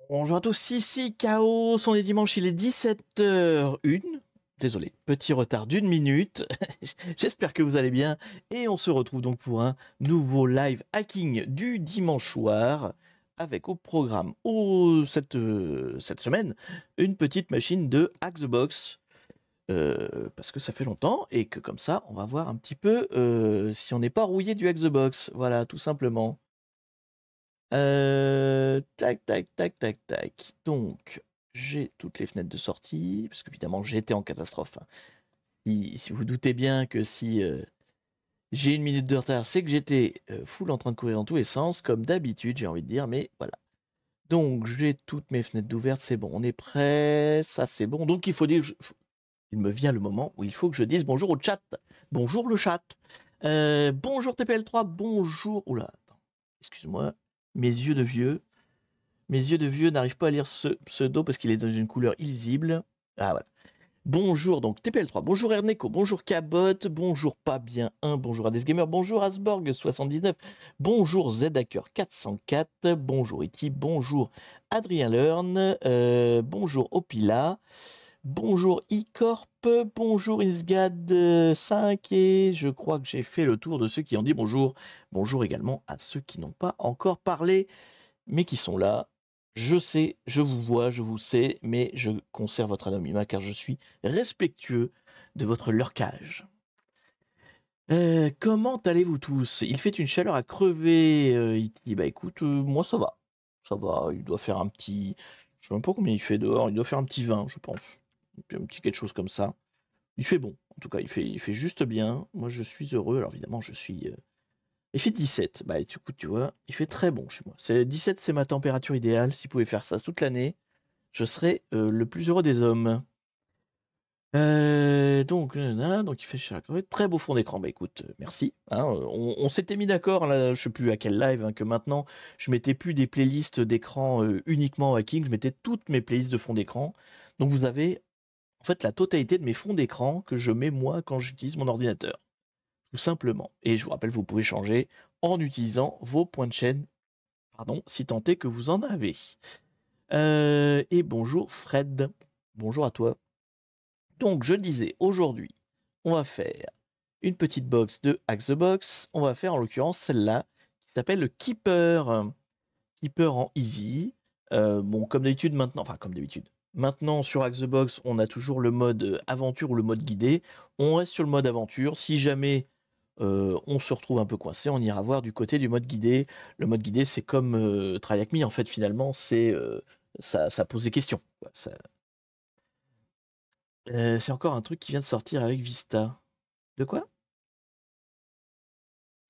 Bonjour à tous, ici Chaos, on est dimanche, il est 17h01. Désolé, petit retard d'une minute. J'espère que vous allez bien. Et on se retrouve donc pour un nouveau live hacking du dimanche soir. Avec au programme cette semaine une petite machine de Hack the Box. Parce que ça fait longtemps et que comme ça on va voir un petit peu si on n'est pas rouillé du Hack the Box. Voilà, tout simplement. Tac, tac, tac, tac, tac. Donc, j'ai toutes les fenêtres de sortie, parce qu'évidemment, j'étais en catastrophe, hein. Si vous doutez bien que si j'ai une minute de retard, c'est que j'étais full en train de courir dans tous les sens, comme d'habitude, j'ai envie de dire, mais voilà. Donc, j'ai toutes mes fenêtres d'ouvertes, c'est bon, on est prêt, ça c'est bon. Donc, il faut dire, il me vient le moment où il faut que je dise bonjour au chat. Bonjour le chat. Bonjour TPL3, bonjour. Oula, attends, excuse-moi, mes yeux de vieux. Mes yeux de vieux n'arrivent pas à lire ce pseudo parce qu'il est dans une couleur illisible. Ah voilà. Bonjour donc TPL3, bonjour Erneco, bonjour Cabot, bonjour Pas Bien 1, bonjour Adesgamer, bonjour Asborg79, bonjour Zhacker404, bonjour Iti, bonjour Adrien Learn, bonjour Opila, bonjour Icorp, bonjour Isgad5 et je crois que j'ai fait le tour de ceux qui ont dit bonjour. Bonjour également à ceux qui n'ont pas encore parlé mais qui sont là. Je sais, je vous vois, je vous sais, mais je conserve votre anonymat car je suis respectueux de votre lurkage. Comment allez-vous tous? Il fait une chaleur à crever. Il dit, bah écoute, moi ça va. Ça va, il doit faire un petit... Je sais même pas combien il fait dehors, il doit faire un petit 20, je pense. Un petit quelque chose comme ça. Il fait bon, en tout cas, il fait juste bien. Moi je suis heureux, alors évidemment je suis... Il fait 17. Bah, écoute, tu vois, il fait très bon chez moi. 17, c'est ma température idéale. S'il pouvait faire ça toute l'année, je serais le plus heureux des hommes. Donc il fait cher à crever. Très beau fond d'écran. Bah écoute, merci, hein. On s'était mis d'accord, là, je sais plus à quel live, hein, que maintenant, je mettais plus des playlists d'écran uniquement hacking, je mettais toutes mes playlists de fond d'écran. Donc vous avez en fait la totalité de mes fonds d'écran que je mets moi quand j'utilise mon ordinateur. Tout simplement. Et je vous rappelle, vous pouvez changer en utilisant vos points de chaîne, pardon, si tant est que vous en avez. Et bonjour Fred, bonjour à toi. Donc je disais, aujourd'hui, on va faire une petite box de Hack the Box. On va faire en l'occurrence celle-là, qui s'appelle le Keeper. Keeper en easy. Bon, comme d'habitude maintenant, enfin comme d'habitude. Maintenant sur Hack the Box, on a toujours le mode aventure ou le mode guidé. On reste sur le mode aventure. Si jamais on se retrouve un peu coincé, on ira voir du côté du mode guidé. Le mode guidé, c'est comme Try Hack Me, en fait, finalement, c'est ça pose des questions, quoi. C'est encore un truc qui vient de sortir avec Vista. De quoi?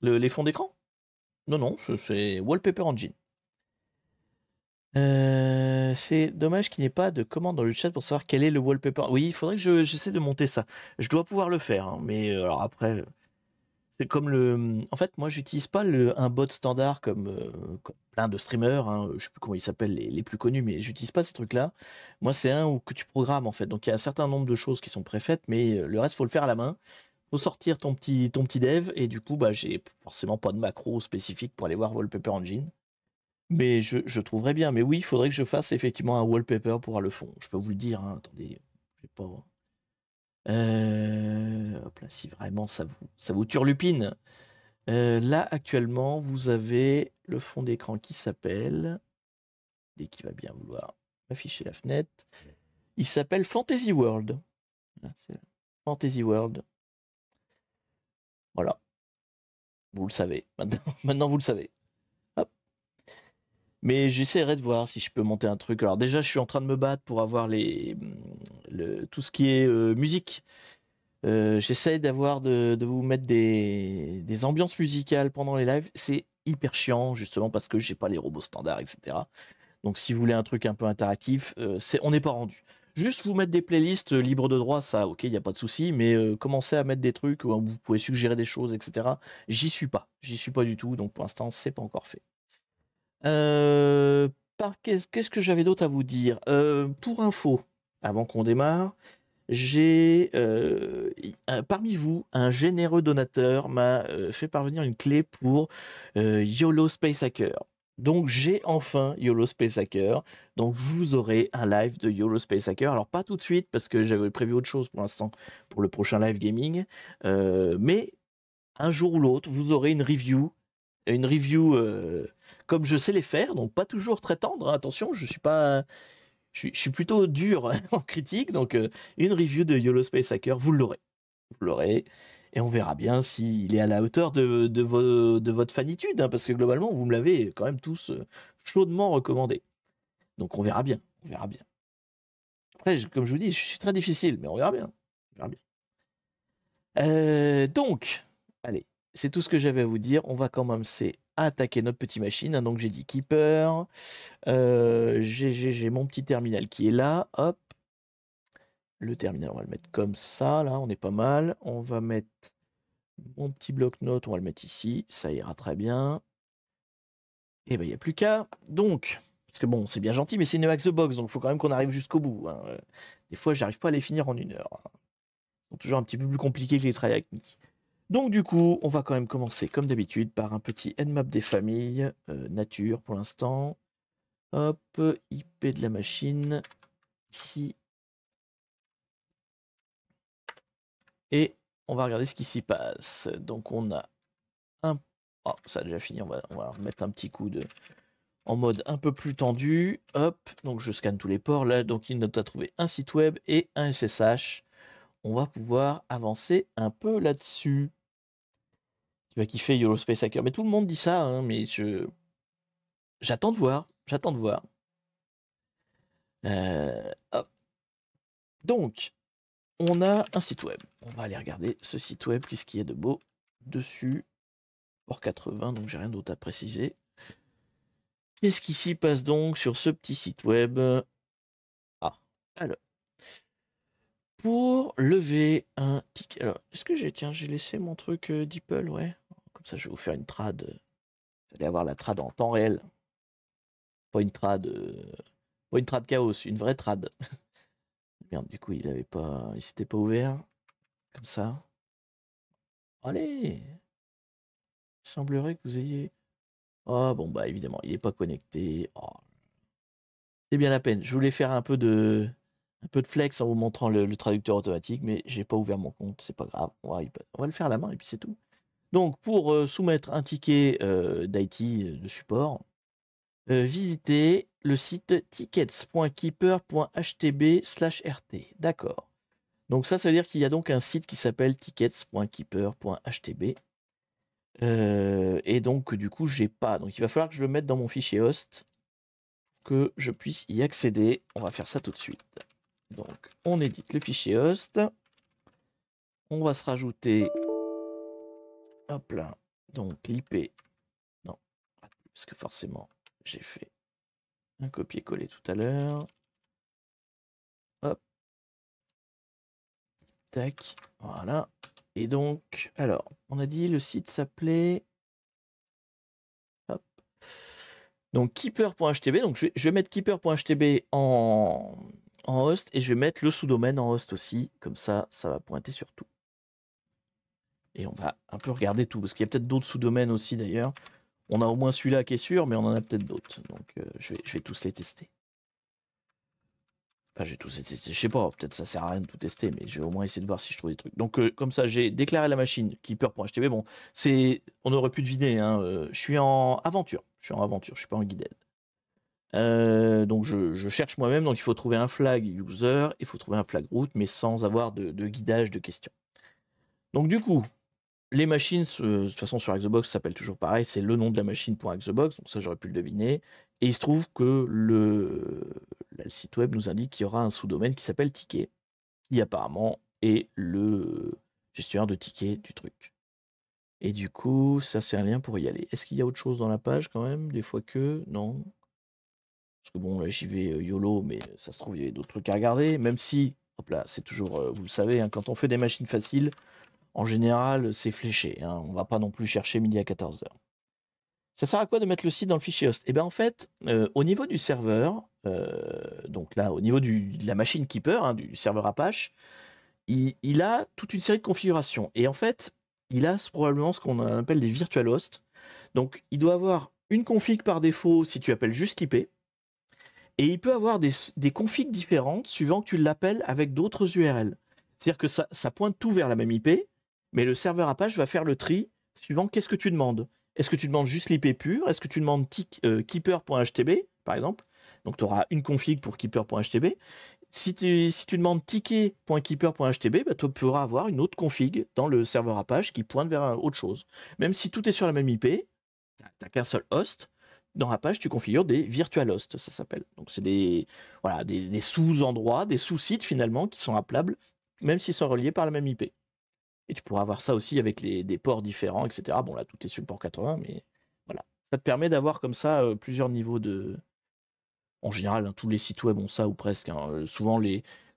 Les fonds d'écran? Non, non, c'est Wallpaper Engine. C'est dommage qu'il n'y ait pas de commande dans le chat pour savoir quel est le wallpaper. Oui, il faudrait que j'essaie de monter ça. Je dois pouvoir le faire, hein, mais alors après, c'est comme le. En fait, moi, j'utilise pas un bot standard comme plein de streamers, hein, je sais plus comment ils s'appellent les plus connus, mais j'utilise pas ces trucs-là. Moi, c'est un que tu programmes en fait. Donc, il y a un certain nombre de choses qui sont préfaites, mais le reste, faut le faire à la main. Faut sortir ton petit dev, et du coup, bah, j'ai forcément pas de macro spécifique pour aller voir Wallpaper Engine. Mais je trouverais bien. Mais oui, il faudrait que je fasse effectivement un wallpaper pour le fond. Je peux vous le dire, hein, attendez, je sais pas. Hop là, si vraiment ça vous turlupine. Là, actuellement, vous avez le fond d'écran qui s'appelle, dès qu'il va bien vouloir afficher la fenêtre, il s'appelle Fantasy World. C'est Fantasy World. Voilà. Vous le savez. Maintenant, vous le savez. Hop. Mais j'essaierai de voir si je peux monter un truc. Alors déjà, je suis en train de me battre pour avoir tout ce qui est musique. J'essaie de vous mettre des ambiances musicales pendant les lives. C'est hyper chiant, justement, parce que j'ai pas les robots standards, etc. Donc si vous voulez un truc un peu interactif, on n'est pas rendu. Juste vous mettre des playlists libres de droit, ça, ok, il n'y a pas de souci, mais commencer à mettre des trucs où vous pouvez suggérer des choses, etc. J'y suis pas. J'y suis pas du tout, donc pour l'instant, c'est pas encore fait. Qu'est-ce que j'avais d'autre à vous dire? Pour info, avant qu'on démarre, j'ai parmi vous, un généreux donateur m'a fait parvenir une clé pour YOLO Space Hacker. Donc j'ai enfin YOLO Space Hacker. Donc vous aurez un live de YOLO Space Hacker. Alors pas tout de suite parce que j'avais prévu autre chose pour l'instant pour le prochain live gaming. Mais un jour ou l'autre, vous aurez une review. Une review comme je sais les faire, donc pas toujours très tendre, hein, attention, je suis pas. Je suis plutôt dur en critique, donc une review de YOLO Space Hacker, vous l'aurez. Vous l'aurez. Et on verra bien s'il est à la hauteur de votre fanitude, hein, parce que globalement, vous me l'avez quand même tous chaudement recommandé. Donc on verra bien. On verra bien. Après, comme je vous dis, je suis très difficile, mais on verra bien. On verra bien. Donc, allez, c'est tout ce que j'avais à vous dire. On va commencer à attaquer notre petite machine, hein. Donc j'ai dit Keeper. J'ai mon petit terminal qui est là. Hop. Le terminal, on va le mettre comme ça. Là, on est pas mal. On va mettre mon petit bloc-notes, on va le mettre ici. Ça ira très bien. Et ben, il n'y a plus qu'à. Donc, parce que bon, c'est bien gentil, mais c'est une hack the box, donc il faut quand même qu'on arrive jusqu'au bout, hein. Des fois, j'arrive pas à les finir en 1 heure, hein. Ils sont toujours un petit peu plus compliqués que les try hack me. Donc du coup, on va quand même commencer comme d'habitude par un petit nmap des familles, nature pour l'instant. Hop, IP de la machine, ici. Et on va regarder ce qui s'y passe. Donc on a un... Oh, ça a déjà fini, on va remettre un petit coup en mode un peu plus tendu. Hop, donc je scanne tous les ports. Là, donc il note à trouver un site web et un SSH. On va pouvoir avancer un peu là-dessus. Tu vas kiffer YOLO Space Hacker. Mais tout le monde dit ça, hein, mais j'attends de voir. J'attends de voir. Hop. Donc, on a un site web. On va aller regarder ce site web. Qu'est-ce qu'il y a de beau dessus? Port 80, donc j'ai rien d'autre à préciser. Qu'est-ce qui s'y passe donc sur ce petit site web? Ah, alors. Pour lever un ticket. Alors, est-ce que j'ai laissé mon truc DeepL, ouais. Comme ça, je vais vous faire une trad. Vous allez avoir la trad en temps réel. Pas une trad, pas une trad chaos, une vraie trad. Merde, du coup, il s'était pas ouvert. Comme ça. Allez! Il semblerait que vous ayez. Ah bon, bah évidemment, il n'est pas connecté. Oh. C'est bien la peine. Je voulais faire un peu de flex en vous montrant le traducteur automatique, mais j'ai pas ouvert mon compte, c'est pas grave. On va le faire à la main et puis c'est tout. Donc, pour soumettre un ticket d'IT de support, visitez le site tickets.keeper.htb/rt. D'accord. Donc ça veut dire qu'il y a donc un site qui s'appelle tickets.keeper.htb. Et donc, du coup, j'ai pas. Donc, il va falloir que je le mette dans mon fichier host que je puisse y accéder. On va faire ça tout de suite. Donc, on édite le fichier host. On va se rajouter. Hop là. Donc, l'IP. Non. Parce que forcément, j'ai fait un copier-coller tout à l'heure. Hop. Tac. Voilà. Et donc, alors, on a dit le site s'appelait. Hop. Donc, keeper.htb. Donc, je vais mettre keeper.htb en host et je vais mettre le sous-domaine en host aussi. Comme ça, ça va pointer sur tout. Et on va un peu regarder tout, parce qu'il y a peut-être d'autres sous-domaines aussi d'ailleurs. On a au moins celui-là qui est sûr, mais on en a peut-être d'autres. Donc je vais tous les tester. Enfin, je vais tous les tester. Je sais pas, peut-être ça sert à rien de tout tester, mais je vais au moins essayer de voir si je trouve des trucs. Donc comme ça, j'ai déclaré la machine keeper.htb. Bon, on aurait pu deviner, hein, je suis en aventure. Je suis pas en guided. Donc je cherche moi-même, donc il faut trouver un flag user, il faut trouver un flag root, mais sans avoir de guidage de questions. Donc du coup, les machines, de toute façon sur Xbox, ça s'appelle toujours pareil, c'est le nom de la machine pour Xbox, donc ça j'aurais pu le deviner. Et il se trouve que le site web nous indique qu'il y aura un sous-domaine qui s'appelle Ticket, qui apparemment est le gestionnaire de tickets du truc. Et du coup, ça c'est un lien pour y aller. Est-ce qu'il y a autre chose dans la page quand même? Des fois que, non. Parce que bon, là j'y vais YOLO, mais ça se trouve il y avait d'autres trucs à regarder, même si, hop là, c'est toujours, vous le savez, hein, quand on fait des machines faciles, en général, c'est fléché, hein. On va pas non plus chercher midi à 14h. Ça sert à quoi de mettre le site dans le fichier host? Eh bien en fait, au niveau du serveur, donc là, au niveau de la machine Keeper, hein, du serveur Apache, il a toute une série de configurations. Et en fait, il a probablement ce qu'on appelle des virtual hosts. Donc il doit avoir une config par défaut si tu appelles juste l'IP, et il peut avoir des configs différentes suivant que tu l'appelles avec d'autres URL. C'est-à-dire que ça pointe tout vers la même IP, mais le serveur Apache va faire le tri suivant qu'est-ce que tu demandes. Est-ce que tu demandes juste l'IP pure? Est-ce que tu demandes keeper.htb, par exemple? Donc tu auras une config pour keeper.htb. Si tu demandes ticket.keeper.htb, bah, tu pourras avoir une autre config dans le serveur Apache qui pointe vers autre chose. Même si tout est sur la même IP, tu n'as qu'un seul host. Dans Apache, tu configures des virtual hosts, ça s'appelle. Donc c'est des sous-endroits, des sous-sites finalement qui sont appelables, même s'ils sont reliés par la même IP. Et tu pourras avoir ça aussi avec des ports différents, etc. Bon là, tout est sur le port 80, mais voilà. Ça te permet d'avoir comme ça plusieurs niveaux de... En général, hein, tous les sites web ont ça ou presque. Hein. Souvent,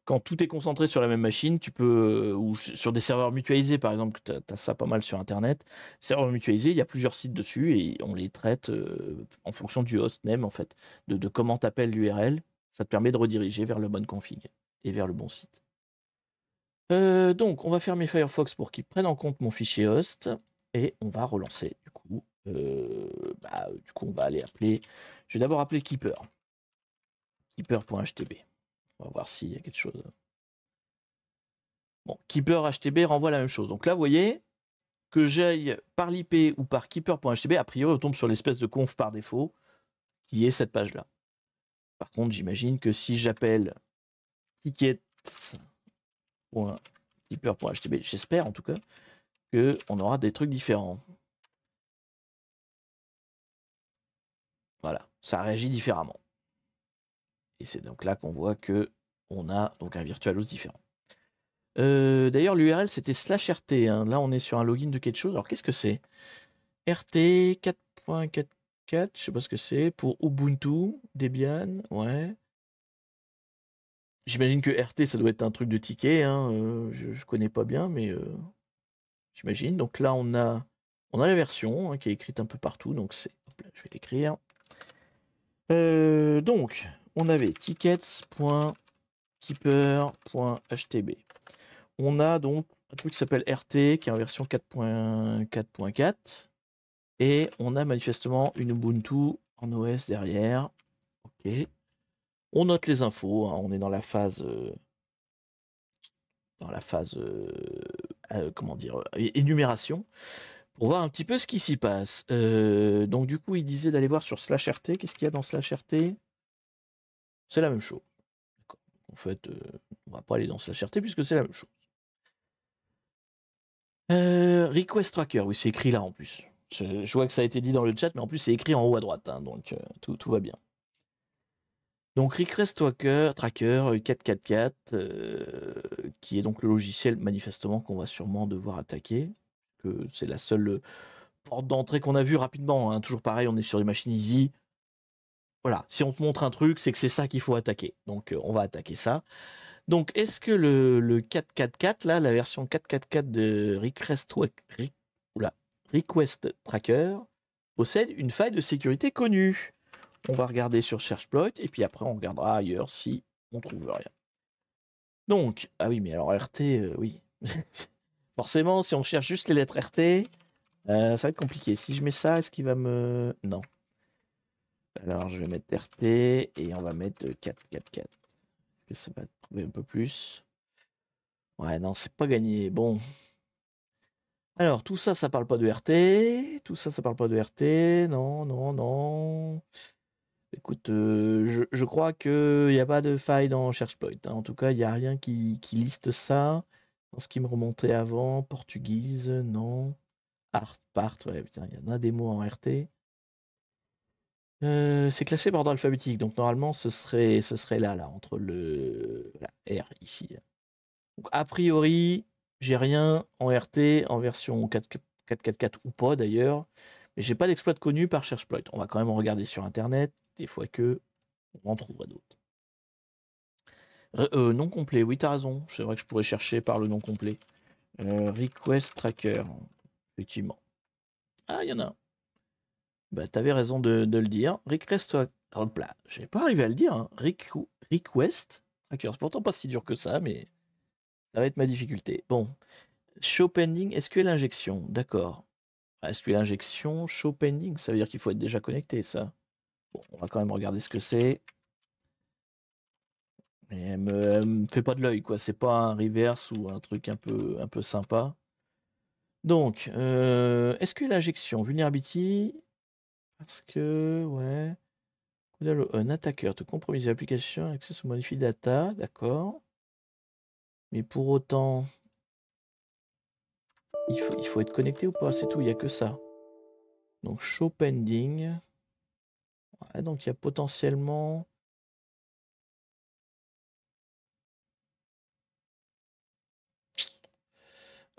quand tout est concentré sur la même machine, tu peux, ou sur des serveurs mutualisés, par exemple, tu as ça pas mal sur Internet. Serveurs mutualisés, il y a plusieurs sites dessus et on les traite en fonction du hostname, en fait, de comment tu appelles l'URL. Ça te permet de rediriger vers la bonne config et vers le bon site. Donc, on va fermer Firefox pour qu'il prenne en compte mon fichier host et on va relancer. Du coup, on va aller appeler. Je vais d'abord appeler Keeper. Keeper.htb. On va voir s'il y a quelque chose. Bon, Keeper.htb renvoie la même chose. Donc là, vous voyez, que j'aille par l'IP ou par Keeper.htb, a priori, on tombe sur l'espèce de conf par défaut qui est cette page-là. Par contre, j'imagine que si j'appelle tickets.keeper.htb, j'espère en tout cas, qu'on aura des trucs différents. Voilà, ça réagit différemment. Et c'est donc là qu'on voit que on a donc un virtualhost différent. D'ailleurs, l'URL c'était /rt. Hein. Là, on est sur un login de quelque chose. Alors, qu'est-ce que c'est? RT 4.44, je sais pas ce que c'est. Pour Ubuntu, Debian, ouais. J'imagine que RT, ça doit être un truc de ticket. Hein. Je connais pas bien, mais j'imagine. Donc là, on a la version hein, qui est écrite un peu partout. Donc c'est, je vais l'écrire. Donc, on avait tickets.keeper.htb. On a donc un truc qui s'appelle RT, qui est en version 4.4.4. Et on a manifestement une Ubuntu en OS derrière. Ok. On note les infos. Hein. On est dans la phase... comment dire, énumération, pour voir un petit peu ce qui s'y passe. Donc du coup, il disait d'aller voir sur /rt. Qu'est-ce qu'il y a dans /rt? C'est la même chose. En fait, on va pas aller dans /rt puisque c'est la même chose. Request tracker, oui, c'est écrit là en plus. Je vois que ça a été dit dans le chat, mais en plus c'est écrit en haut à droite, hein, donc tout va bien. Donc Request Tracker 444, qui est donc le logiciel manifestement qu'on va sûrement devoir attaquer, que c'est la seule porte d'entrée qu'on a vue rapidement. Hein. Toujours pareil, on est sur des machines easy. Voilà, si on te montre un truc, c'est que c'est ça qu'il faut attaquer. Donc on va attaquer ça. Donc est-ce que le 444, là, la version 444 de Request Tracker, possède une faille de sécurité connue? On va regarder sur Searchploit et puis après on regardera ailleurs si on trouve rien. Donc, ah oui, mais alors RT, oui. Forcément, si on cherche juste les lettres RT, ça va être compliqué. Si je mets ça, est-ce qu'il va me... Non. Alors, je vais mettre RT et on va mettre 444. Est-ce que ça va trouver un peu plus? Ouais, non, c'est pas gagné. Bon. Alors, tout ça, ça parle pas de RT. Tout ça, ça parle pas de RT. Non, non, non. Écoute, je crois qu'il n'y a pas de faille dans Searchploit. Hein. En tout cas, il n'y a rien qui liste ça. Dans ce qui me remontait avant, portuguese, non. Art, part, ouais, putain, il y en a des mots en RT. C'est classé par ordre alphabétique, donc normalement ce serait là, entre la R ici. Donc a priori, j'ai rien en RT en version 4.4.4 ou pas d'ailleurs, mais j'ai pas d'exploit connu par Searchploit. On va quand même en regarder sur internet, des fois que on en trouvera d'autres. Non complet, oui t'as raison, c'est vrai que je pourrais chercher par le nom complet. Request Tracker, effectivement. Ah, il y en a un. Bah, t'avais raison de le dire. Request Tracker. Hop là, j'ai pas arrivé à le dire. Hein. Request Tracker. C'est pourtant pas si dur que ça, mais ça va être ma difficulté. Bon. Show pending SQL injection. D'accord. SQL injection, show pending, ça veut dire qu'il faut être déjà connecté, ça. Bon, on va quand même regarder ce que c'est. Mais elle me fait pas de l'œil, quoi. C'est pas un reverse ou un truc un peu sympa. Donc, SQL injection, vulnerability, parce que, ouais. Un attaqueur te compromise l'application, access ou modifie data, d'accord. Mais pour autant, il faut être connecté ou pas, c'est tout, il n'y a que ça. Donc, show pending. Ouais, donc, il y a potentiellement...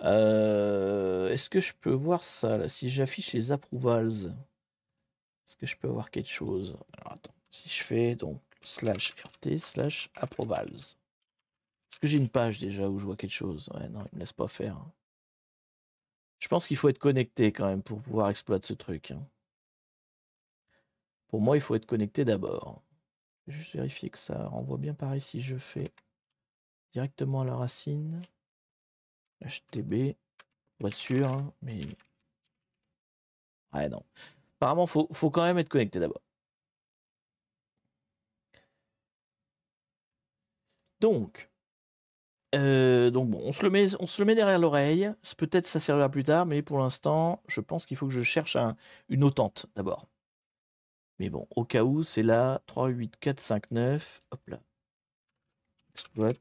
Est-ce que je peux voir ça, là? Si j'affiche les approvals, est-ce que je peux voir quelque chose? Alors, attends. Si je fais, donc, /rt/approvals. Est-ce que j'ai une page déjà où je vois quelque chose? Ouais, non, il me laisse pas faire. Je pense qu'il faut être connecté quand même pour pouvoir exploiter ce truc. Pour moi, il faut être connecté d'abord. Je vais juste vérifier que ça renvoie bien pareil si je fais directement à la racine. HTTP, pour être sûr, hein, mais... Ouais, non. Apparemment, faut quand même être connecté d'abord. Donc bon, on se le met derrière l'oreille. Peut-être ça servira plus tard, mais pour l'instant, je pense qu'il faut que je cherche une autente d'abord. Mais bon, au cas où, c'est là, 3, 8, 4, 5, 9. Hop là. Exploit.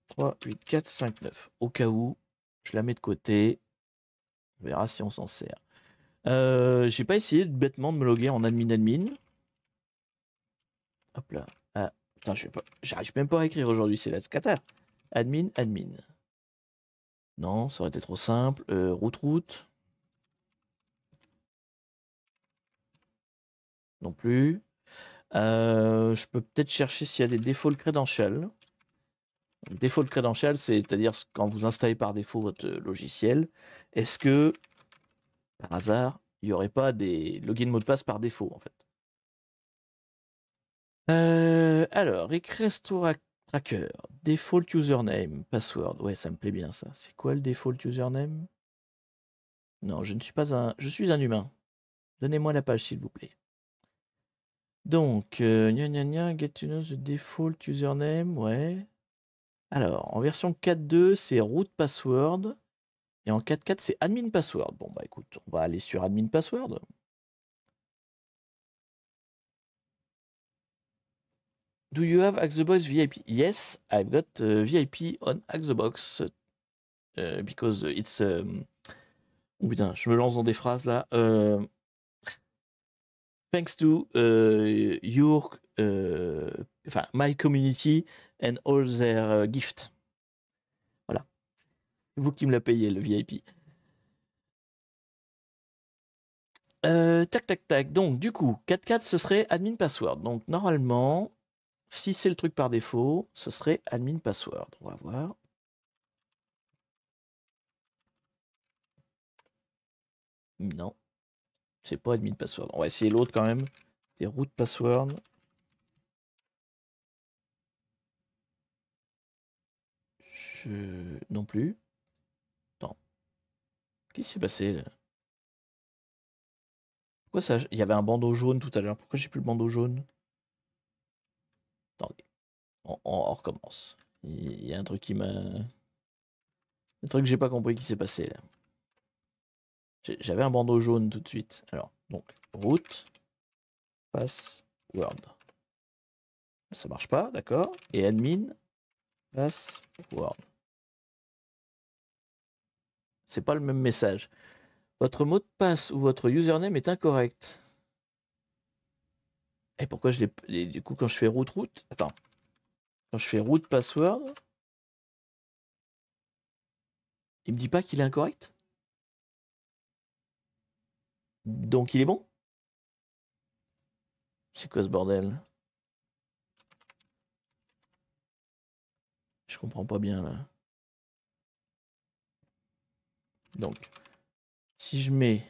3, 8, 4, 5, 9. Au cas où, je la mets de côté. On verra si on s'en sert. J'ai pas essayé bêtement de me loguer en admin. Hop là. Ah, putain, j'arrive même pas à écrire aujourd'hui, c'est la cata. Admin. Non, ça aurait été trop simple. Route. Non plus. Je peux peut-être chercher s'il y a des default credentials. Default credentials, c'est-à-dire quand vous installez par défaut votre logiciel, est-ce que, par hasard, il n'y aurait pas des login mot de passe par défaut, en fait? Alors, request tracker, default username, password. Ouais, ça me plaît bien, ça. C'est quoi le default username? Non, je ne suis pas un... Je suis un humain. Donnez-moi la page, s'il vous plaît. Donc, get to know the default username, ouais. Alors, en version 4.2, c'est root password. Et en 4.4, c'est admin password. Bon, bah écoute, on va aller sur admin password. Do you have Hackthebox VIP? Yes, I've got VIP on Hackthebox. Because it's... Oh putain, je me lance dans des phrases là. Thanks to your... Enfin, my community and all their gifts. Voilà. C'est vous qui me l'a payé, le VIP. Tac. Donc, du coup, 4.4, ce serait admin password. Donc, normalement, si c'est le truc par défaut, ce serait admin password. On va voir. Non, c'est pas admin password. On va essayer l'autre quand même. C'est root password. Non plus. Attends. Qu'est-ce qui s'est passé là? Pourquoi ça... Il y avait un bandeau jaune tout à l'heure. Pourquoi j'ai plus le bandeau jaune? Attendez. On recommence. Il y a un truc qui m'a... Un truc que j'ai pas compris qui s'est passé là. J'avais un bandeau jaune tout de suite. Alors, donc, root password. Ça marche pas, d'accord. Et admin password. C'est pas le même message. Votre mot de passe ou votre username est incorrect. Et pourquoi je l'ai... Du coup, quand je fais root... Attends. Quand je fais root password, il me dit pas qu'il est incorrect? Donc il est bon? C'est quoi ce bordel? Je comprends pas bien là. Donc, si je mets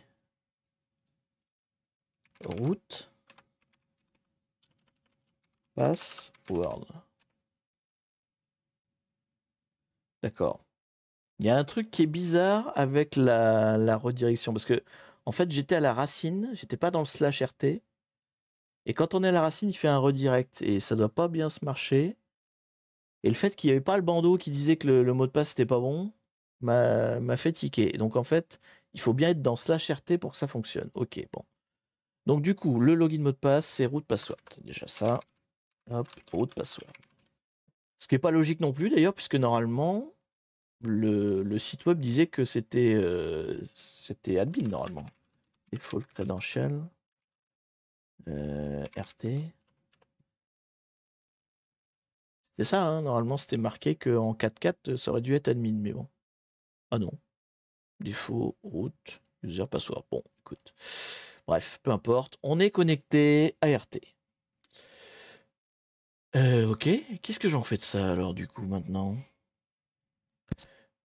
root password. D'accord. Il y a un truc qui est bizarre avec la redirection, parce que en fait j'étais à la racine, j'étais pas dans le slash RT, et quand on est à la racine, il fait un redirect, et ça doit pas bien se marcher. Et le fait qu'il n'y avait pas le bandeau qui disait que le mot de passe c'était pas bon, m'a fait tiquer. Donc en fait, il faut bien être dans slash RT pour que ça fonctionne. Ok, bon. Donc du coup, le login mot de passe, c'est root password. Déjà ça. Hop, root password. Ce qui n'est pas logique non plus d'ailleurs, puisque normalement, le site web disait que c'était admin normalement. Default credential. RT. C'est ça, hein, normalement c'était marqué qu'en 4.4 ça aurait dû être admin, mais bon. Ah non. Défaut, root, user password. Bon, écoute. Bref, peu importe. On est connecté à RT. Ok. Qu'est-ce que j'en fais de ça alors du coup maintenant?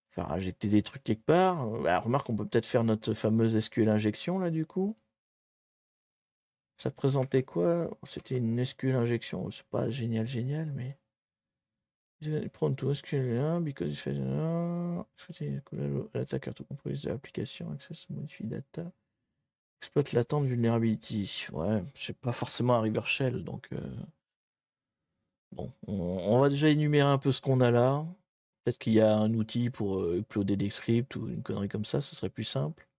Faire injecter des trucs quelque part. Bah, remarque, on peut peut-être faire notre fameuse SQL injection là du coup. Ça présentait quoi? C'était une SQL injection. C'est pas génial, génial, mais. Prone to SQL because it fait. L'attaqueur to comprise de l'application, access, modify data. Exploite latent vulnerability. Ouais, c'est pas forcément un reverse shell, donc bon, on va déjà énumérer un peu ce qu'on a là. Peut-être qu'il y a un outil pour uploader des scripts ou une connerie comme ça, ce serait plus simple.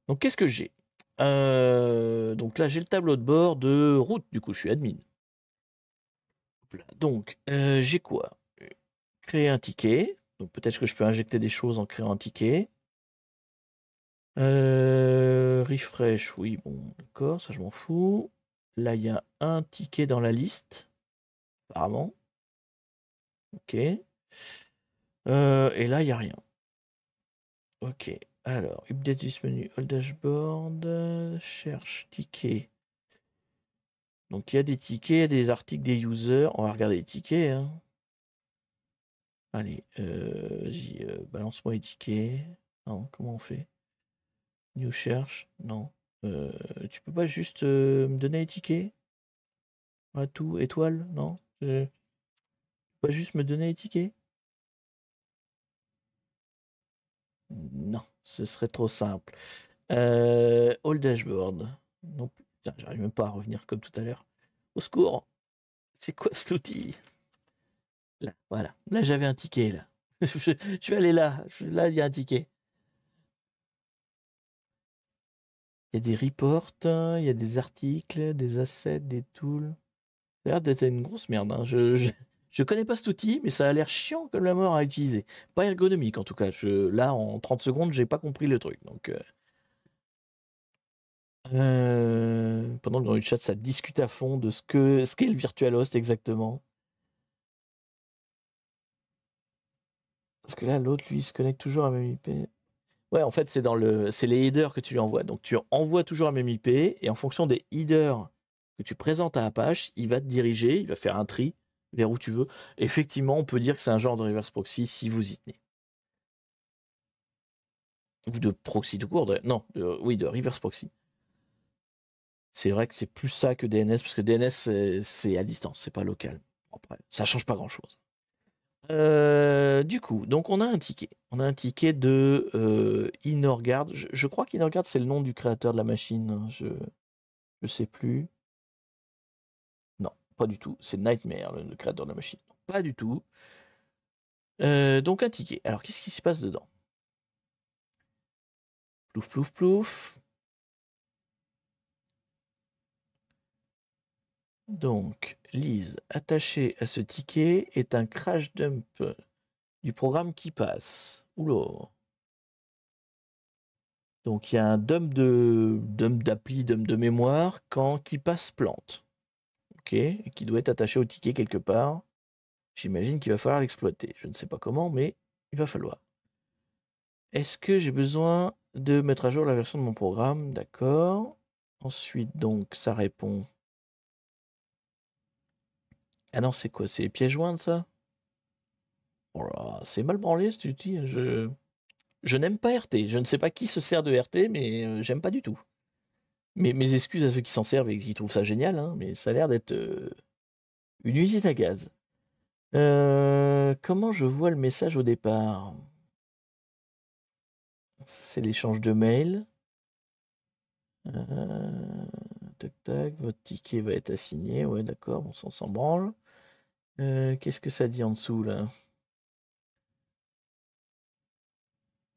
Donc qu'est-ce que j'ai? Donc là, j'ai le tableau de bord de route, du coup, je suis admin. Donc, j'ai quoi? Créer un ticket. Donc peut-être que je peux injecter des choses en créant un ticket. Refresh, oui, bon, d'accord, ça je m'en fous. Là, il y a un ticket dans la liste, apparemment. Ok. Et là, il n'y a rien. Ok. Alors, update this menu, all dashboard, cherche ticket. Donc, il y a des tickets, il y a des articles des users. On va regarder les tickets. Hein. Allez, vas-y, balance-moi les tickets. Non, comment on fait? New cherche? Non. Tu peux pas juste me donner les tickets? Ah, tout, étoile? Non? Pas juste me donner les tickets? Non, ce serait trop simple. All dashboard. Non, putain, j'arrive même pas à revenir comme tout à l'heure. Au secours! C'est quoi cet outil? Là, voilà. Là, j'avais un ticket, là. Je vais aller là. Là, il y a un ticket. Il y a des reports, il y a des articles, des assets, des tools. Ça a l'air d'être une grosse merde. Hein. Je connais pas cet outil, mais ça a l'air chiant comme la mort à utiliser. Pas ergonomique, en tout cas. Là, en 30 secondes, j'ai pas compris le truc. Donc, pendant que dans le chat, ça discute à fond de ce qu'est le VirtualHost exactement. Parce que là, l'autre, lui, il se connecte toujours à même IP. Ouais, en fait, c'est les headers que tu lui envoies. Donc, tu envoies toujours à même IP, et en fonction des headers que tu présentes à Apache, il va te diriger, il va faire un tri vers où tu veux. Effectivement, on peut dire que c'est un genre de reverse proxy si vous y tenez. Ou de proxy tout court. Non, oui, de reverse proxy. C'est vrai que c'est plus ça que DNS, parce que DNS, c'est à distance, c'est pas local. Après, ça change pas grand-chose. Du coup, donc on a un ticket. On a un ticket de Inorgard. Je crois qu'Inorgard, c'est le nom du créateur de la machine. Hein. Je sais plus. Non, pas du tout. C'est Nightmare, le créateur de la machine. Non, pas du tout. Donc un ticket. Alors, qu'est-ce qui se passe dedans? Plouf, plouf, plouf. Donc, Lise, attaché à ce ticket, est un crash dump du programme qui passe. Oula. Donc, il y a un dump d'appli, dump de mémoire quand qui passe plante. Ok, et qui doit être attaché au ticket quelque part. J'imagine qu'il va falloir l'exploiter. Je ne sais pas comment, mais il va falloir. Est-ce que j'ai besoin de mettre à jour la version de mon programme? D'accord. Ensuite, donc, ça répond. Ah non, c'est quoi? C'est les pièces jointes, ça? Oh là, c'est mal branlé cet outil. Je n'aime pas RT. Je ne sais pas qui se sert de RT, mais j'aime pas du tout. Mes excuses à ceux qui s'en servent et qui trouvent ça génial, hein, mais ça a l'air d'être une usine à gaz. Comment je vois le message au départ? c'est l'échange de mails. Tac, tac, votre ticket va être assigné. Ouais, d'accord, on s'en branle. Qu'est-ce que ça dit en dessous, là?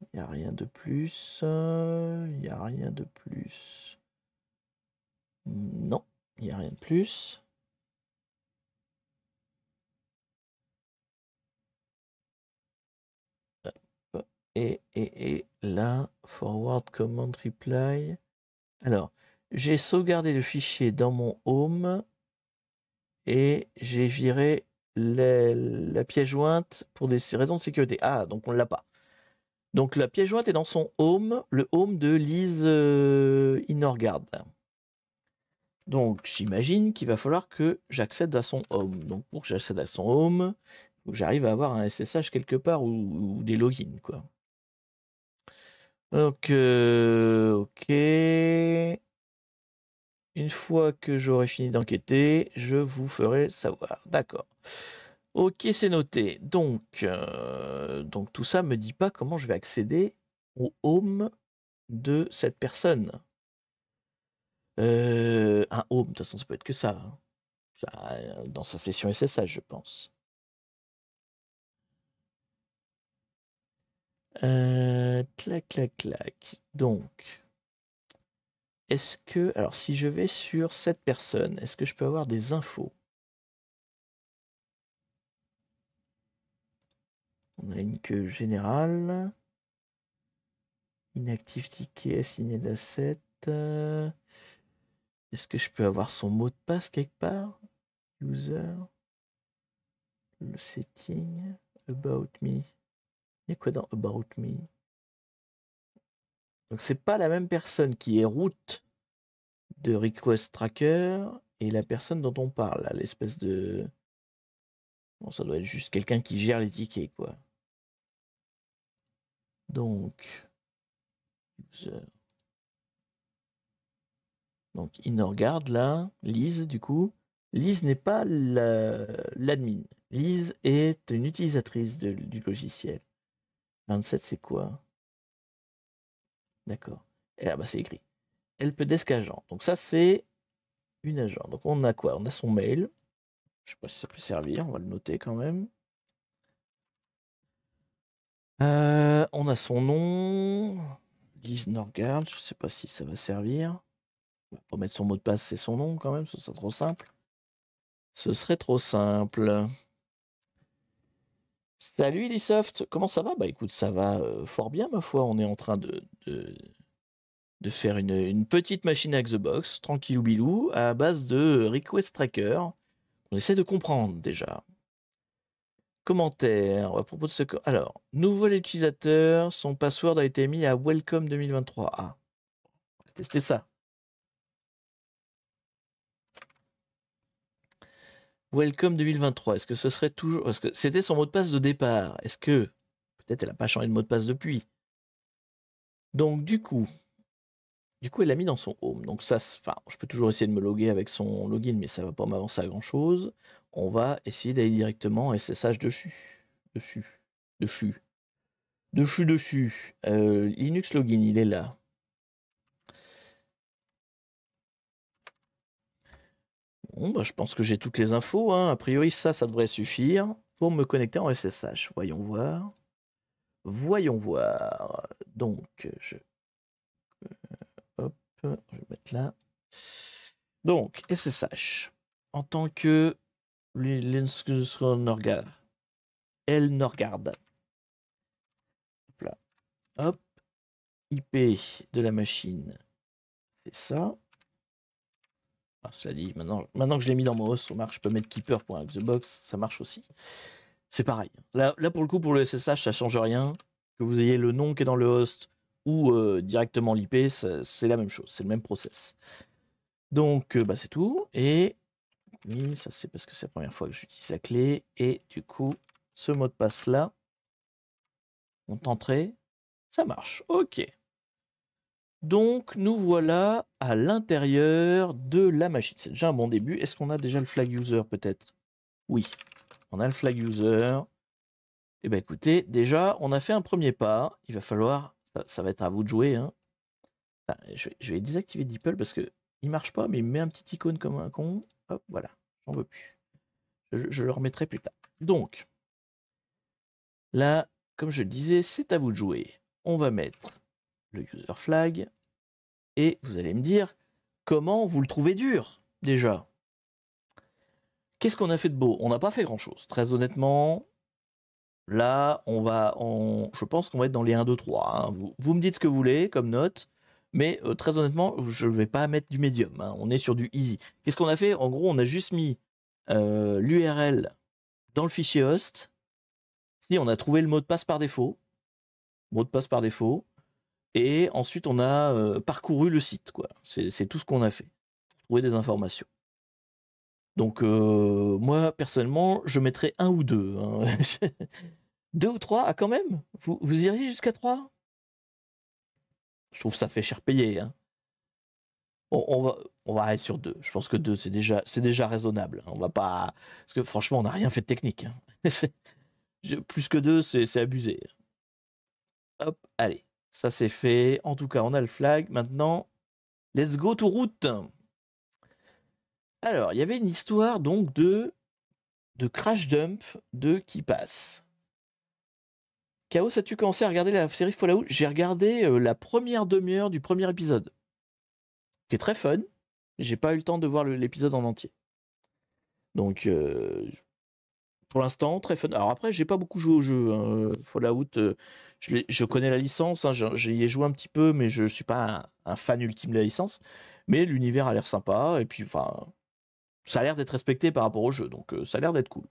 Il n'y a rien de plus. Il n'y a rien de plus. Non, il n'y a rien de plus. Et là, forward command reply. Alors, j'ai sauvegardé le fichier dans mon home et j'ai viré la pièce jointe pour des raisons de sécurité. Ah, donc on ne l'a pas. Donc la pièce jointe est dans son home, le home de Lise Inorgard. Donc j'imagine qu'il va falloir que j'accède à son home. Donc pour que j'accède à son home, il faut que j'arrive à avoir un SSH quelque part ou des logins, quoi. Donc, ok. Une fois que j'aurai fini d'enquêter, je vous ferai savoir. D'accord. Ok, c'est noté. Donc tout ça me dit pas comment je vais accéder au home de cette personne. Un home, de toute façon, ça peut être que ça. Hein. Dans sa session SSH, je pense. Clac, clac, clac. Donc, est-ce que... Alors, si je vais sur cette personne, est-ce que je peux avoir des infos? On a une queue générale. Inactive ticket, assigné d'asset. Est-ce que je peux avoir son mot de passe quelque part? User. Le setting. About me. Il y a quoi dans About me? Donc c'est pas la même personne qui est root de request tracker et la personne dont on parle, l'espèce de... Bon, ça doit être juste quelqu'un qui gère les tickets, quoi. Donc, user. Donc, Inorgard, là, Lise, du coup. Lise n'est pas l'admin. Lise est une utilisatrice du logiciel. 27, c'est quoi? D'accord. Et là, bah, c'est écrit. Elle peut desk agent. Donc ça, c'est une agent. Donc on a quoi? On a son mail. Je sais pas si ça peut servir. On va le noter quand même. On a son nom. Lise Norgard. Je sais pas si ça va servir. Pour mettre son mot de passe, c'est son nom quand même. Ce serait trop simple. Ce serait trop simple. Salut Ubisoft, comment ça va? Bah écoute, ça va fort bien ma foi. On est en train de faire une petite machine à Xbox, tranquillou bilou, à base de request tracker. On essaie de comprendre déjà. Commentaire à propos de ce... Alors, nouveau utilisateur, son password a été mis à Welcome 2023. Ah, on va tester ça. Welcome 2023, est-ce que ce serait toujours... Parce que c'était son mot de passe de départ. Est-ce que... Peut-être elle n'a pas changé de mot de passe depuis. Donc du coup, elle l'a mis dans son home. Donc ça, enfin, je peux toujours essayer de me loguer avec son login, mais ça va pas m'avancer à grand-chose. On va essayer d'aller directement SSH dessus. Linux login, il est là. Bon, bah, je pense que j'ai toutes les infos. Hein. A priori, ça devrait suffire pour me connecter en SSH. Voyons voir. Donc, hop, je vais mettre là. Donc, SSH. En tant que Norgard. Hop là. Hop. IP de la machine. C'est ça. Ah, cela dit, maintenant que je l'ai mis dans mon host, ça marche. Je peux mettre keeper.xbox, ça marche aussi. C'est pareil. Là, pour le coup, pour le SSH, ça change rien. Que vous ayez le nom qui est dans le host ou directement l'IP, c'est la même chose. C'est le même process. Donc, bah, c'est tout. Et oui, ça, c'est parce que c'est la première fois que j'utilise la clé. Et du coup, ce mot de passe-là, on tenterait. Ça marche. OK. Donc, nous voilà à l'intérieur de la machine. C'est déjà un bon début. Est-ce qu'on a déjà le flag user, peut-être? Oui, on a le flag user. Eh bien, écoutez, déjà, on a fait un premier pas. Il va falloir Ça va être à vous de jouer. Hein. Je vais désactiver DeepL parce que il marche pas, mais il me met un petit icône comme un con. Hop, voilà. J'en veux plus. Je le remettrai plus tard. Donc, là, comme je le disais, c'est à vous de jouer. On va mettre le user flag. Et vous allez me dire comment vous le trouvez dur, déjà. Qu'est-ce qu'on a fait de beau? On n'a pas fait grand-chose. Très honnêtement, là, je pense qu'on va être dans les 1, 2, 3. Hein. Vous me dites ce que vous voulez comme note. Mais très honnêtement, je ne vais pas mettre du médium. Hein. On est sur du easy. Qu'est-ce qu'on a fait? En gros, on a juste mis l'URL dans le fichier host. Si, on a trouvé le mot de passe par défaut. Mot de passe par défaut. Et ensuite, on a parcouru le site. Quoi. C'est tout ce qu'on a fait. Trouver des informations. Donc, moi, personnellement, je mettrais 1 ou 2. Hein. 2 ou 3, ah, quand même? Vous iriez jusqu'à 3? Je trouve que ça fait cher payer. Hein. On va arrêter sur 2. Je pense que 2, c'est déjà raisonnable. On va pas. Parce que franchement, on n'a rien fait de technique. Hein. Plus que 2, c'est abusé. Hop, allez. Ça, c'est fait. En tout cas, on a le flag. Maintenant, let's go to route. Alors, il y avait une histoire donc de crash dump de KeePass. Chaos, as-tu commencé à regarder la série Fallout? J'ai regardé la première demi-heure du premier épisode, qui est très fun. J'ai pas eu le temps de voir l'épisode en entier. Donc, pour l'instant, très fun. Alors après, j'ai pas beaucoup joué au jeu. Hein. Fallout, je connais la licence, hein, j'y ai joué un petit peu, mais je suis pas un fan ultime de la licence. Mais l'univers a l'air sympa, et puis, enfin, ça a l'air d'être respecté par rapport au jeu, donc ça a l'air d'être cool.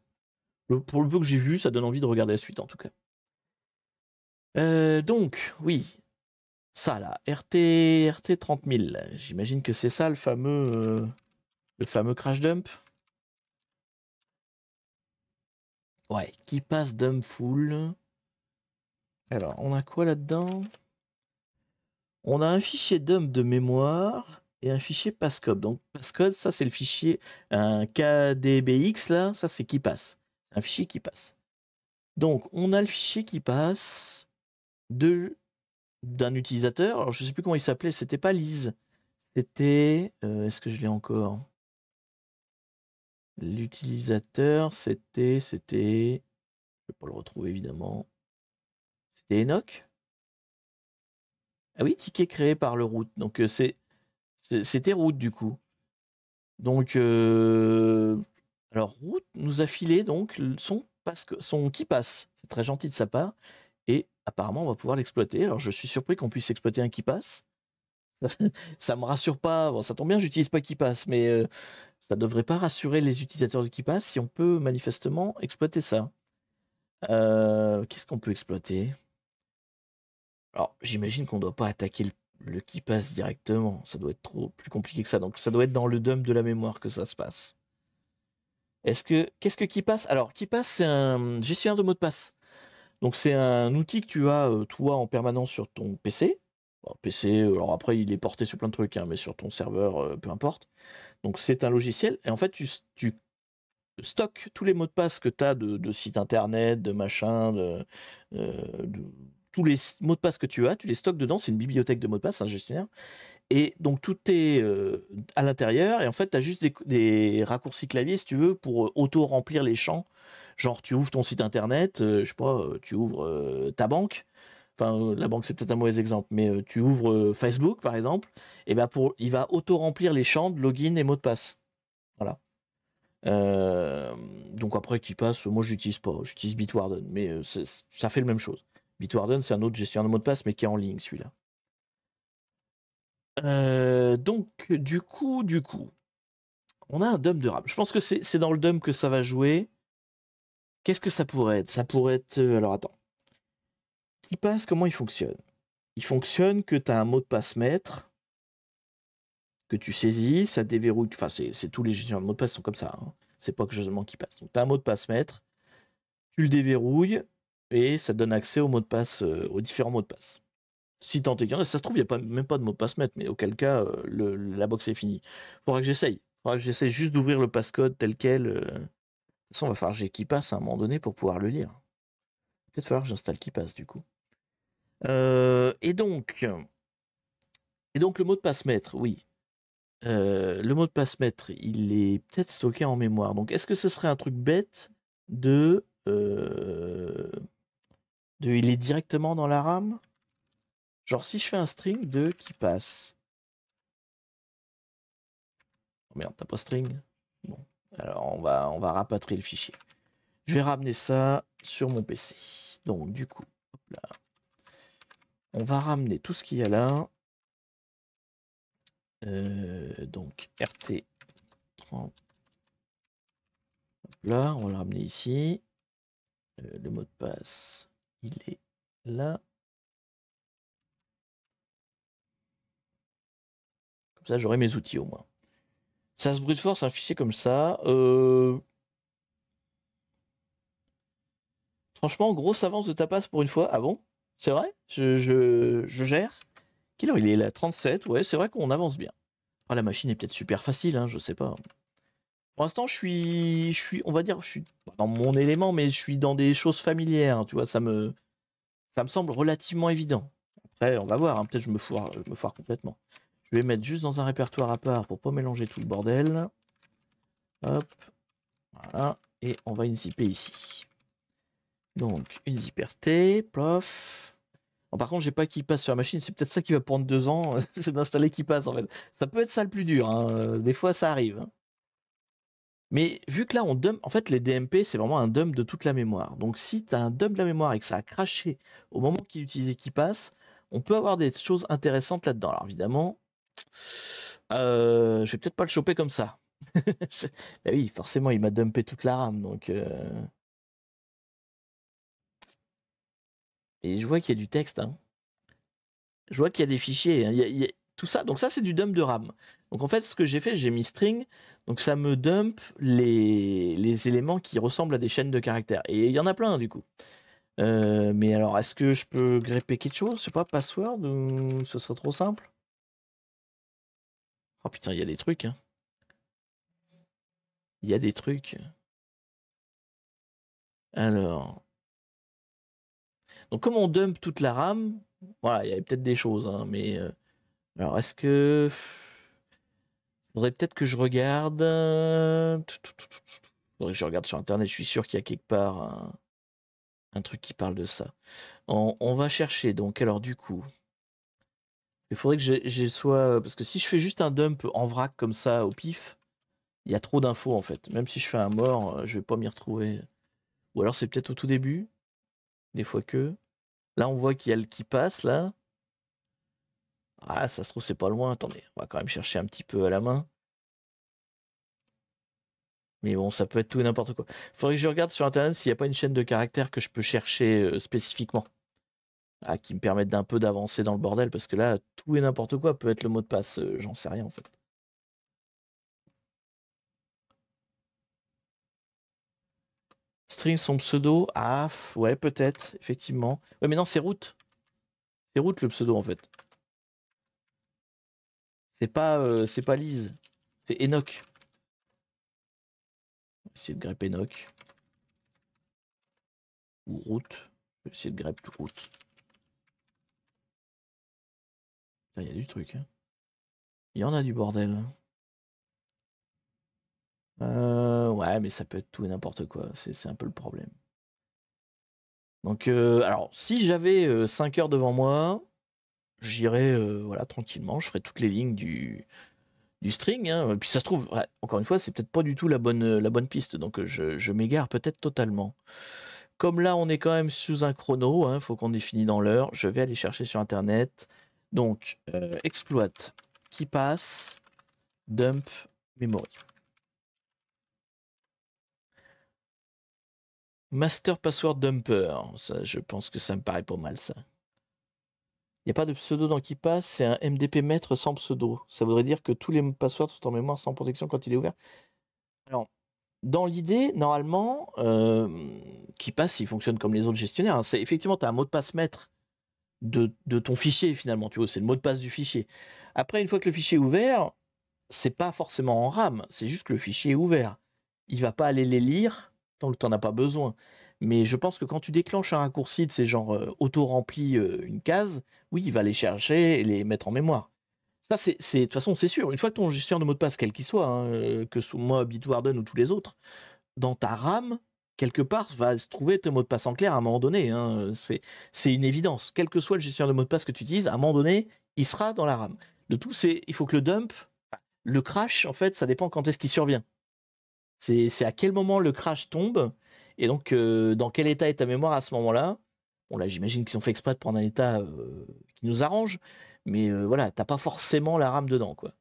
Pour le peu que j'ai vu, ça donne envie de regarder la suite, en tout cas. Donc, oui, ça là, RT 30 000, j'imagine que c'est ça le fameux crash dump. Ouais, qui passe dump full. Alors, on a quoi là-dedans? On a un fichier dump de mémoire et un fichier passcode. Donc, passcode, ça c'est le fichier, un KDBX là, ça c'est qui passe. C'est un fichier qui passe. Donc, on a le fichier qui passe d'un utilisateur. Alors, je sais plus comment il s'appelait, c'était pas Lise. C'était. Est-ce que je l'ai encore? L'utilisateur, c'était. Je ne vais pas le retrouver évidemment. C'était Enoch? Ah oui, ticket créé par le root. Donc c'était root du coup. Donc alors root nous a filé donc son qui passe. C'est très gentil de sa part. Et apparemment on va pouvoir l'exploiter. Alors je suis surpris qu'on puisse exploiter un qui passe. Ça me rassure pas. Bon, ça tombe bien, j'utilise pas qui passe, mais ça devrait pas rassurer les utilisateurs de qui passe si on peut manifestement exploiter ça. Qu'est-ce qu'on peut exploiter? Alors, j'imagine qu'on ne doit pas attaquer le qui passe directement. Ça doit être trop plus compliqué que ça. Donc, ça doit être dans le dump de la mémoire que ça se passe. Qu'est-ce que qui passe? Alors, qui passe, c'est un gestionnaire de mots de passe. Donc, c'est un outil que tu as, toi, en permanence sur ton PC. Bon, PC, alors après, il est porté sur plein de trucs, hein, mais sur ton serveur, peu importe. Donc, c'est un logiciel. Et en fait, tu stockes tous les mots de passe que tu as de sites internet, de machin, tous les mots de passe que tu as, tu les stockes dedans. C'est une bibliothèque de mots de passe, un gestionnaire. Et donc tout est à l'intérieur. Et en fait, tu as juste des raccourcis clavier, si tu veux, pour auto-remplir les champs. Genre, tu ouvres ton site internet, je sais pas, tu ouvres ta banque. Enfin, la banque, c'est peut-être un mauvais exemple, mais tu ouvres Facebook, par exemple. Et ben il va auto-remplir les champs de login et mots de passe. Voilà. Donc après, qui passe, moi, j'utilise pas. J'utilise Bitwarden, mais ça fait la même chose. Bitwarden, c'est un autre gestionnaire de mots de passe, mais qui est en ligne, celui-là. Donc, du coup, on a un dump de RAM. Je pense que c'est dans le dump que ça va jouer. Qu'est-ce que ça pourrait être? Ça pourrait être. Alors, attends. Qui passe, comment il fonctionne? Il fonctionne que tu as un mot de passe maître, que tu saisis, ça déverrouille. Enfin, c'est tous les gestionnaires de mots de passe sont comme ça. Hein. C'est pas que je qui passe. Donc, tu as un mot de passe maître, tu le déverrouilles, et ça te donne accès aux mots de passe, aux différents mots de passe. Si tant est qu'il y en a, ça se trouve, il n'y a même pas de mot de passe maître, mais auquel cas, la box est finie. Faudra que j'essaye. Faudra que j'essaye juste d'ouvrir le passcode tel quel. De toute façon, il va falloir que j'ai qui passe à un moment donné pour pouvoir le lire. Peut-être falloir que j'installe qui passe du coup. Et donc, le mot de passe maître, oui. Le mot de passe maître, il est peut-être stocké en mémoire. Donc, est-ce que ce serait un truc bête de, il est directement dans la RAM? Genre, si je fais un string de qui passe. Oh merde, t'as pas string? Bon, alors on va rapatrier le fichier. Je vais ramener ça sur mon PC. Donc, du coup, hop là. On va ramener tout ce qu'il y a là. Donc, RT30. Hop là, on va le ramener ici. Le mot de passe, il est là. Comme ça, j'aurai mes outils au moins. Ça se brute force un fichier comme ça. Franchement, grosse avance de ta passe pour une fois. Ah bon? C'est vrai? Je gère. Quelle heure il est là? 37. Ouais, c'est vrai qu'on avance bien. Ah, la machine est peut-être super facile, hein, je sais pas. Pour l'instant, je suis, on va dire, je suis pas dans mon élément, mais je suis dans des choses familières. Tu vois, ça me semble relativement évident. Après, on va voir. Hein, peut-être je me foire complètement. Je vais mettre juste dans un répertoire à part pour pas mélanger tout le bordel. Hop, voilà. Et on va unzipper ici. Donc, unzipper, plof. Bon, par contre, j'ai pas qui passe sur la machine. C'est peut-être ça qui va prendre 2 ans. C'est d'installer qui passe, en fait. Ça peut être ça le plus dur. Hein. Des fois, ça arrive. Hein. Mais vu que là, on dump, en fait, les DMP, c'est vraiment un dump de toute la mémoire. Donc, si tu as un dump de la mémoire et que ça a craché au moment qu'il utilisait qui passe, on peut avoir des choses intéressantes là-dedans. Alors, évidemment, je vais peut-être pas le choper comme ça. Bah oui, forcément, il m'a dumpé toute la RAM. Donc, et je vois qu'il y a du texte. Hein. Je vois qu'il y a des fichiers. Hein. Il y a tout ça. Donc, ça, c'est du dump de RAM. Donc, en fait, ce que j'ai fait, j'ai mis string. Donc, ça me dump les éléments qui ressemblent à des chaînes de caractères. Et il y en a plein, du coup. Mais alors, est-ce que je peux grepper quelque chose? Je sais pas, password ou ce serait trop simple? Oh putain, il y a des trucs. Hein. Il y a des trucs. Alors. Donc, comme on dump toute la RAM, voilà, il y avait peut-être des choses. Hein, mais. Alors, est-ce que. Faudrait peut-être que je regarde. Faudrait que je regarde sur internet, je suis sûr qu'il y a quelque part un truc qui parle de ça. On va chercher, donc, alors du coup. Il faudrait que j'ai soit. Parce que si je fais juste un dump en vrac comme ça au pif, il y a trop d'infos en fait. Même si je fais un mort, je vais pas m'y retrouver. Ou alors c'est peut-être au tout début, des fois que. Là, on voit qu'il y a le qui passe là. Ah, ça se trouve, c'est pas loin. Attendez, on va quand même chercher un petit peu à la main. Mais bon, ça peut être tout et n'importe quoi. Faudrait que je regarde sur internet s'il n'y a pas une chaîne de caractères que je peux chercher spécifiquement. Ah, qui me permettent d'un peu d'avancer dans le bordel, parce que là, tout et n'importe quoi peut être le mot de passe. J'en sais rien en fait. String son pseudo. Ah, ouais, peut-être, effectivement. Ouais, mais non, c'est root. C'est root le pseudo en fait. C'est pas Lise. C'est Enoch. On va essayer de grep Enoch. Ou root. Je vais essayer de grep root. Là, il y a du truc. Hein. Il y en a du bordel. Ouais, mais ça peut être tout et n'importe quoi. C'est un peu le problème. Donc, alors, si j'avais 5 heures devant moi, j'irais voilà, tranquillement. Je ferais toutes les lignes du string. Hein. Puis ça se trouve, ouais, encore une fois, c'est peut-être pas du tout la bonne piste. Donc, je m'égare peut-être totalement. Comme là, on est quand même sous un chrono, hein, faut qu'on ait fini dans l'heure. Je vais aller chercher sur Internet. Donc, exploit qui passe, dump memory. Master password dumper. Ça, je pense que ça me paraît pas mal, ça. Il n'y a pas de pseudo dans qui passe, c'est un MDP maître sans pseudo. Ça voudrait dire que tous les passwords sont en mémoire sans protection quand il est ouvert. Alors, dans l'idée, normalement, qui passe, il fonctionne comme les autres gestionnaires. Hein. C'est effectivement, tu as un mot de passe maître de ton fichier finalement, tu vois, c'est le mot de passe du fichier. Après, une fois que le fichier est ouvert, c'est pas forcément en RAM, c'est juste que le fichier est ouvert. Il va pas aller les lire tant que tu n'en as pas besoin. Mais je pense que quand tu déclenches un raccourci de ces genre auto-rempli une case, oui, il va les chercher et les mettre en mémoire. Ça, de toute façon, c'est sûr. Une fois que ton gestionnaire de mot de passe, quel qu'il soit, hein, que ce soit moi, Bitwarden ou tous les autres, dans ta RAM, quelque part, va se trouver tes mots de passe en clair à un moment donné. Hein. C'est une évidence. Quel que soit le gestionnaire de mot de passe que tu utilises, à un moment donné, il sera dans la RAM. Le tout, c'est il faut que le dump, le crash, en fait, ça dépend quand est-ce qu'il survient. C'est à quel moment le crash tombe, et donc dans quel état est ta mémoire à ce moment-là. Bon, là, j'imagine qu'ils ont fait exprès de prendre un état qui nous arrange, mais voilà, t'as pas forcément la RAM dedans, quoi.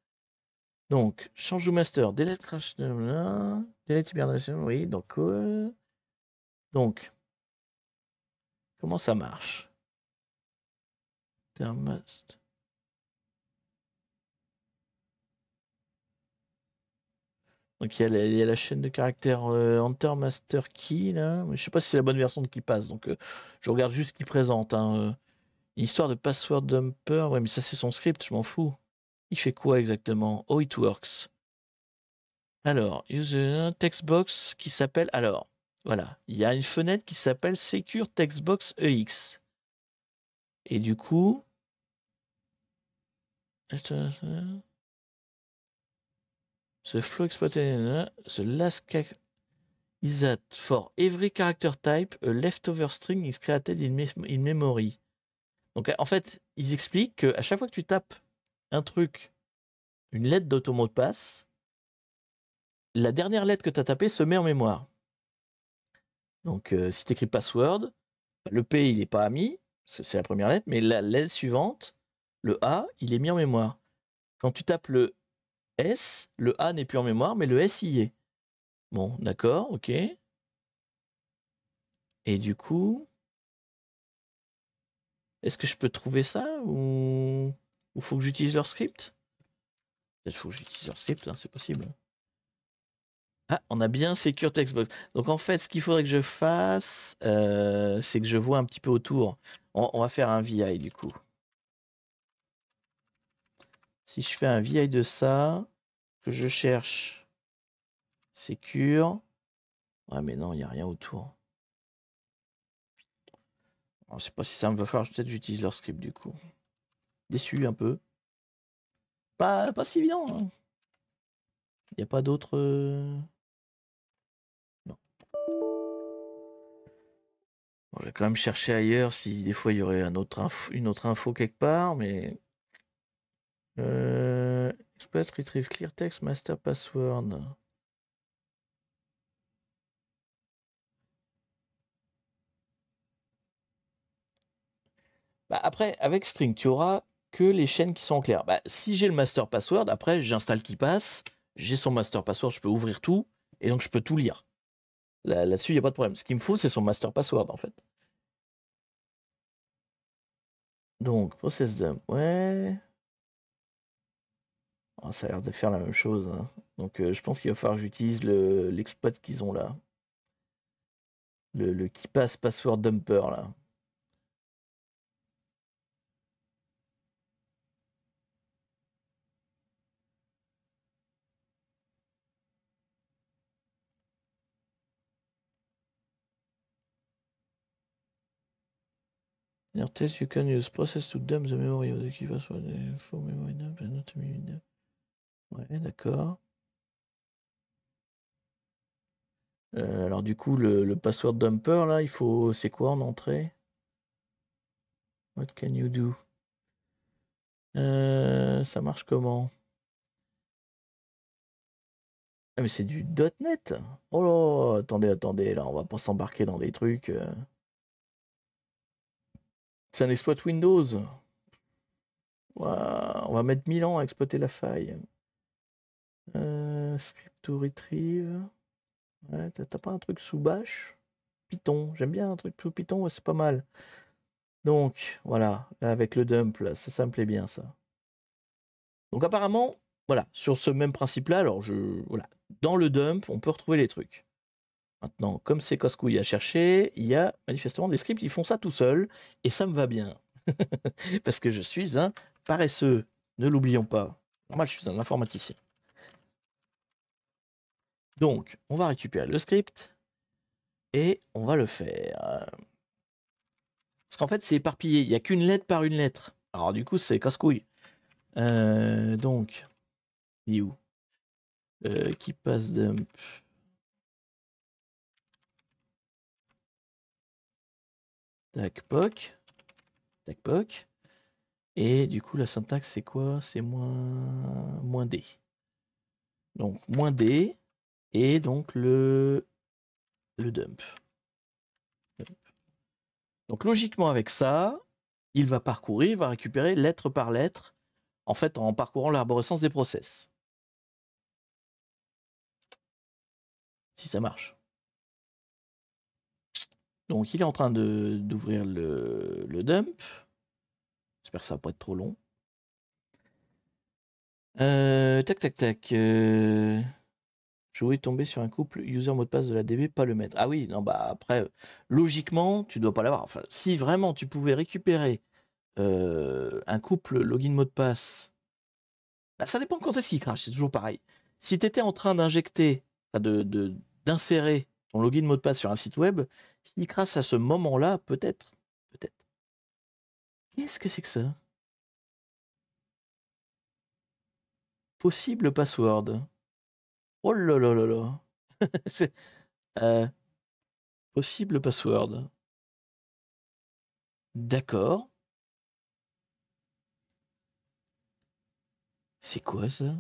Donc, change de master, delete crash, delete hibernation, oui, donc, comment ça marche? Must. Donc, il y a la chaîne de caractères Enter Master Key, là. Je sais pas si c'est la bonne version de qui passe, donc je regarde juste ce qu'il présente. Hein. Une histoire de password dumper, ouais, mais ça, c'est son script, je m'en fous. Il fait quoi exactement? Oh, it works. Alors, use a textbox qui s'appelle. Alors, voilà, il y a une fenêtre qui s'appelle Secure Textbox EX. Et du coup. The flow exploited. The last is that for every character type, a leftover string is created in memory. Donc, en fait, ils expliquent qu'à chaque fois que tu tapes un truc, une lettre de ton mot de passe, la dernière lettre que tu as tapée se met en mémoire. Donc, si tu écris password, le P, il n'est pas mis, parce que c'est la première lettre, mais la lettre suivante, le A, il est mis en mémoire. Quand tu tapes le S, le A n'est plus en mémoire, mais le S y est. Bon, d'accord, ok. Et du coup, est-ce que je peux trouver ça ou faut que j'utilise leur script? Peut-être faut que j'utilise leur script, hein, c'est possible. Ah, on a bien Secure Textbox. Donc en fait, ce qu'il faudrait que je fasse, c'est que je vois un petit peu autour. On va faire un VI du coup. Si je fais un VI de ça, que je cherche Secure. Ouais, mais non, il n'y a rien autour. Alors, je sais pas si ça me va falloir, peut-être j'utilise leur script du coup. Déçu un peu. Pas si évident. Hein. Il n'y a pas d'autres. Non. Bon, je vais quand même chercher ailleurs si des fois il y aurait une autre info quelque part, mais. Exploit retrieve clear text master password. Bah après, avec string, tu auras que les chaînes qui sont en clair. Bah, si j'ai le master password, après j'installe qui passe, j'ai son master password, je peux ouvrir tout, et donc je peux tout lire. Là-dessus, il n'y a pas de problème. Ce qu'il me faut, c'est son master password, en fait. Donc, process dump, ouais. Oh, ça a l'air de faire la même chose. Hein. Donc, je pense qu'il va falloir que j'utilise l'exploit qu'ils ont là. Le qui passe password dumper, là. In your test, you can use process to dump the memory of the key password for memory dump and not memory dump. Ouais, d'accord. Alors du coup, le password dumper, là, il faut... C'est quoi en entrée? What can you do? Ça marche comment? Ah mais c'est du .NET. Oh là, attendez, là, on va pas s'embarquer dans des trucs... C'est un exploit Windows. Ouah, on va mettre 1000 ans à exploiter la faille. Script to retrieve. Ouais, t'as pas un truc sous bash? Python, j'aime bien un truc sous Python, ouais, c'est pas mal. Donc, voilà, là, avec le dump, là, ça me plaît bien, ça. Donc apparemment, voilà, sur ce même principe-là, alors voilà, dans le dump, on peut retrouver les trucs. Maintenant, comme c'est casse-couille à chercher, il y a manifestement des scripts qui font ça tout seul, et ça me va bien. Parce que je suis un paresseux, ne l'oublions pas. Moi, je suis un informaticien. Donc, on va récupérer le script. Et on va le faire. Parce qu'en fait, c'est éparpillé. Il n'y a qu'une lettre par une lettre. Alors du coup, c'est casse-couille. Donc, il est où Qui passe dump. Tac, poc. Tac, poc. Et du coup, la syntaxe, c'est quoi? C'est moins D. Donc, moins D. Et donc, le dump. Donc, logiquement, avec ça, il va parcourir, il va récupérer lettre par lettre, en fait, en parcourant l'arborescence des process. Si ça marche. Donc, il est en train d'ouvrir le dump. J'espère que ça va pas être trop long. Tac, tac, tac. Je voulais tomber sur un couple user mot de passe de la DB, pas le mettre. Ah oui, non, bah après, logiquement, tu dois pas l'avoir. Enfin, si vraiment tu pouvais récupérer un couple login mot de passe, bah, ça dépend quand est-ce qu'il crache, c'est toujours pareil. Si tu étais en train d'injecter, d'insérer ton login mot de passe sur un site web, s'il crache à ce moment-là, peut-être. Peut-être. Qu'est-ce que c'est que ça? Possible password. Oh là là là là. Possible password. D'accord. C'est quoi ça?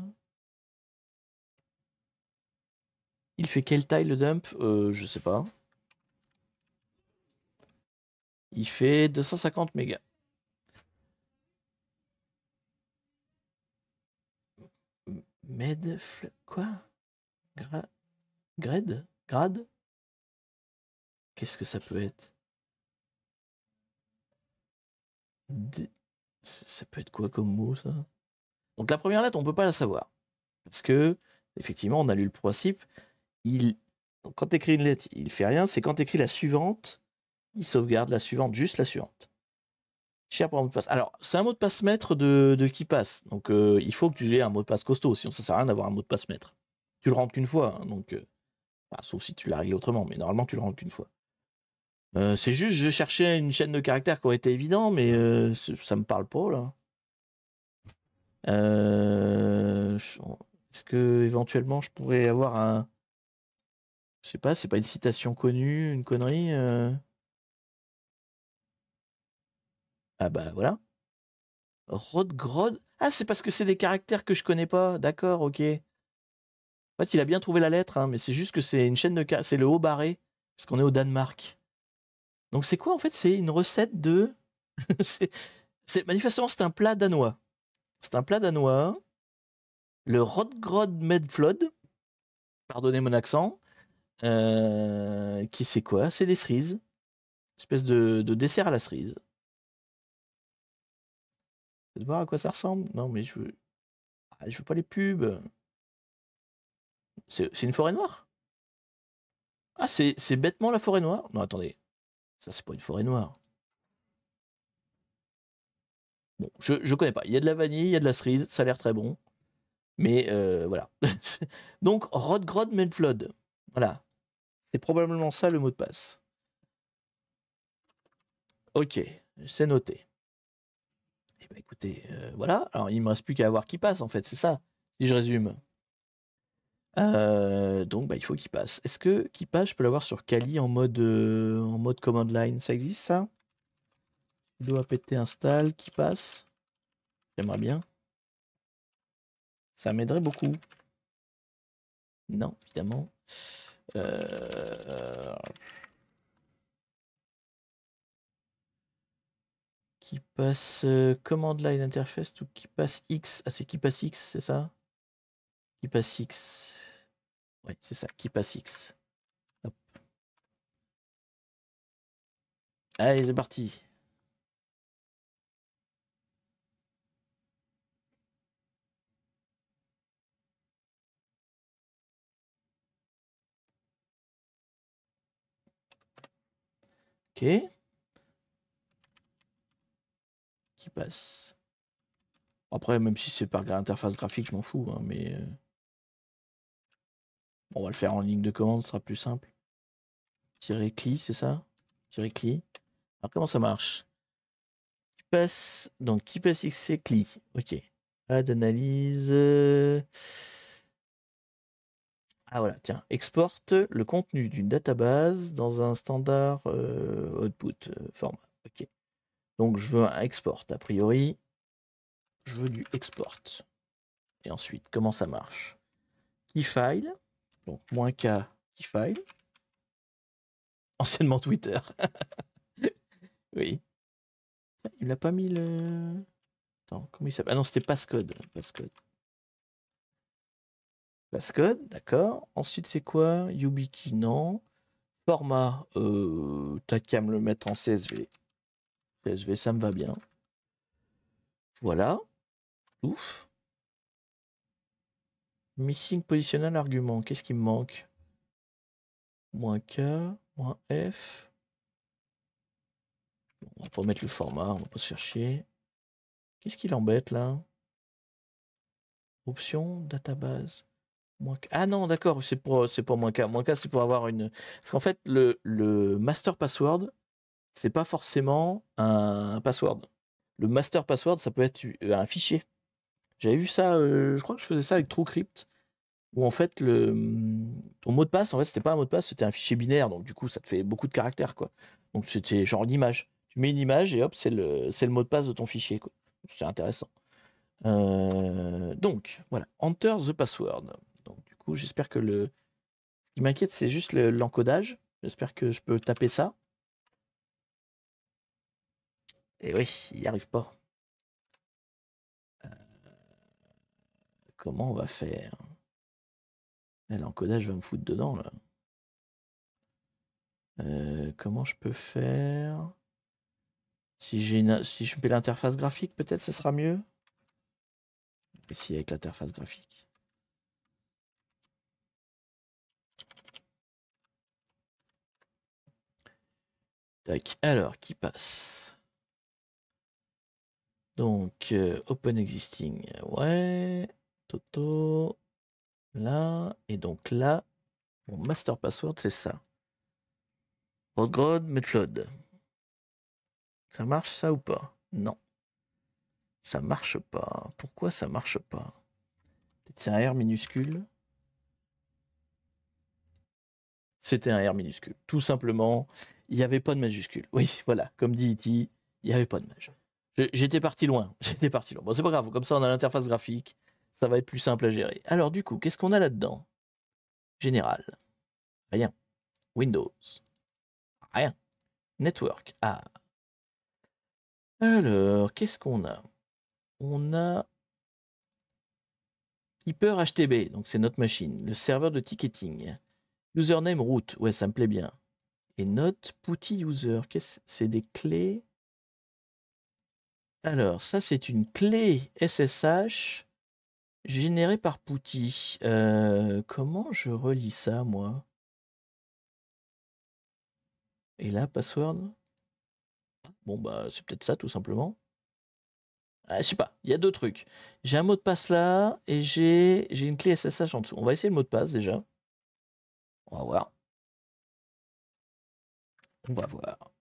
Il fait quelle taille le dump? Je sais pas. Il fait 250 mégas. Quoi? Grade? Qu'est-ce que ça peut être? Ça peut être quoi comme mot ça? Donc la première lettre, on peut pas la savoir. Parce que, effectivement, on a lu le principe. Donc, quand tu écris une lettre, il fait rien. C'est quand tu écris la suivante, il sauvegarde la suivante, juste la suivante. Cher pour un mot de passe. Alors, c'est un mot de passe maître de qui passe. Donc, il faut que tu aies un mot de passe costaud. Sinon, ça sert à rien d'avoir un mot de passe maître. Tu le rentres qu'une fois. Hein, donc, sauf si tu l'as réglé autrement. Mais normalement, tu le rentres qu'une fois. C'est juste, je cherchais une chaîne de caractères qui aurait été évident, mais ça me parle pas, là. Est-ce que éventuellement je pourrais avoir un. Je sais pas, c'est pas une citation connue, une connerie Ah bah voilà. Rodgrod. Ah, c'est parce que c'est des caractères que je connais pas. D'accord, ok. En fait, il a bien trouvé la lettre, hein, mais c'est juste que c'est une chaîne de caractères. C'est le haut barré, parce qu'on est au Danemark. Donc c'est quoi en fait? C'est une recette de. Manifestement, c'est un plat danois. C'est un plat danois. Le Rodgrod Medflod. Pardonnez mon accent. Qui c'est quoi? C'est des cerises. Espèce de dessert à la cerise. Vous allez voir à quoi ça ressemble? Non, mais je veux. Ah, je veux pas les pubs. C'est une forêt noire? Ah, c'est bêtement la forêt noire? Non, attendez. Ça, c'est pas une forêt noire. Bon, je connais pas. Il y a de la vanille, il y a de la cerise, ça a l'air très bon. Mais voilà. Donc, Rodgrod Medflod. Voilà. C'est probablement ça le mot de passe. Ok, c'est noté. Eh ben, écoutez, voilà. Alors, il me reste plus qu'à voir qui passe, en fait, c'est ça, si je résume. Donc, bah, il faut qu'il passe. Est-ce que qui passe, je peux l'avoir sur Kali en mode command line? Ça existe, ça? sudo apt install qui passe. J'aimerais bien. Ça m'aiderait beaucoup. Non, évidemment. Qui passe command line interface ou qui passe X? Ah, c'est qui passe X, c'est ça? Qui passe X. Oui, c'est ça, qui passe X. Hop. Allez, c'est parti. Ok. Qui passe. Après, même si c'est par interface graphique, je m'en fous, hein, mais on va le faire en ligne de commande, ce sera plus simple. -cli, c'est ça? -cli. Alors comment ça marche? Qui passe, donc qui passe XC cli. Ok. Add analyse. Ah voilà, tiens, exporte le contenu d'une database dans un standard output format. Ok. Donc je veux un export. A priori, je veux du export. Et ensuite, comment ça marche? Keyfile. Donc -k keyfile. Anciennement Twitter. Oui. Il n'a pas mis le. Attends, comment il s'appelle? Ah non, c'était passcode. Passcode, d'accord. Ensuite, c'est quoi? YubiKey, non. Format, t'as qu'à me le mettre en CSV. CSV, ça me va bien. Voilà. Ouf. Missing positional argument. Qu'est-ce qui me manque? -k, -f. On va pas mettre le format, on va pas se faire chier. Qu'est-ce qui l'embête là? Option, database. Ah non, d'accord, c'est pour -k. -k, c'est pour avoir une. Parce qu'en fait, le master password, c'est pas forcément un password. Le master password, ça peut être un fichier. J'avais vu ça, je crois que je faisais ça avec TrueCrypt, où en fait, ton mot de passe, en fait, c'était pas un mot de passe, c'était un fichier binaire, donc du coup, ça te fait beaucoup de caractères, quoi. Donc c'était genre une image. Tu mets une image et hop, c'est le mot de passe de ton fichier, quoi. C'est intéressant. Donc, voilà, enter the password. Donc du coup, j'espère que Ce qui m'inquiète, c'est juste l'encodage. J'espère que je peux taper ça. Et oui, il n'y arrive pas. Comment on va faire? L'encodage va me foutre dedans, là. Comment je peux faire? Si je mets l'interface graphique, peut-être ce sera mieux. Essayer avec l'interface graphique. Tac. Alors, qui passe? Donc, open existing. Ouais. Toto. Là. Et donc là, mon master password, c'est ça. Rodgrod, Metflood. Ça marche ça ou pas? Non. Ça marche pas. Pourquoi ça marche pas? Peut-être c'est un R minuscule. C'était un R minuscule. Tout simplement, il n'y avait pas de majuscule. Oui, voilà, comme dit E.T., il n'y avait pas de maj. J'étais parti loin. Bon, c'est pas grave, comme ça on a l'interface graphique. Ça va être plus simple à gérer. Alors du coup, qu'est-ce qu'on a là-dedans? Général. Rien. Windows. Rien. Network. Ah. Alors, qu'est-ce qu'on a? On a Keeper HTB, donc c'est notre machine. Le serveur de ticketing. Username root. Ouais, ça me plaît bien. Et note putty user. C'est des clés. Alors, ça, c'est une clé SSH générée par putty. Comment je relis ça, moi? Et là, password? Bon, bah, c'est peut-être ça, tout simplement. Ah, je sais pas, il y a deux trucs. J'ai un mot de passe là, et j'ai une clé SSH en dessous. On va essayer le mot de passe, déjà. On va voir. On va voir.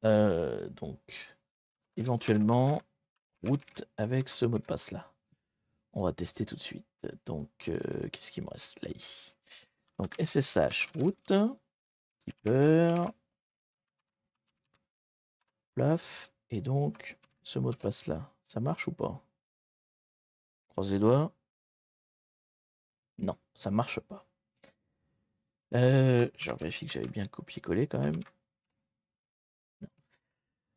Donc, éventuellement, route avec ce mot de passe là. On va tester tout de suite. Donc, qu'est-ce qui me reste là, ici? Donc, SSH route, keeper, plaf, et donc, ce mot de passe là, ça marche ou pas? Croise les doigts. Non, ça marche pas. Je vérifie que j'avais bien copié-collé quand même. Non.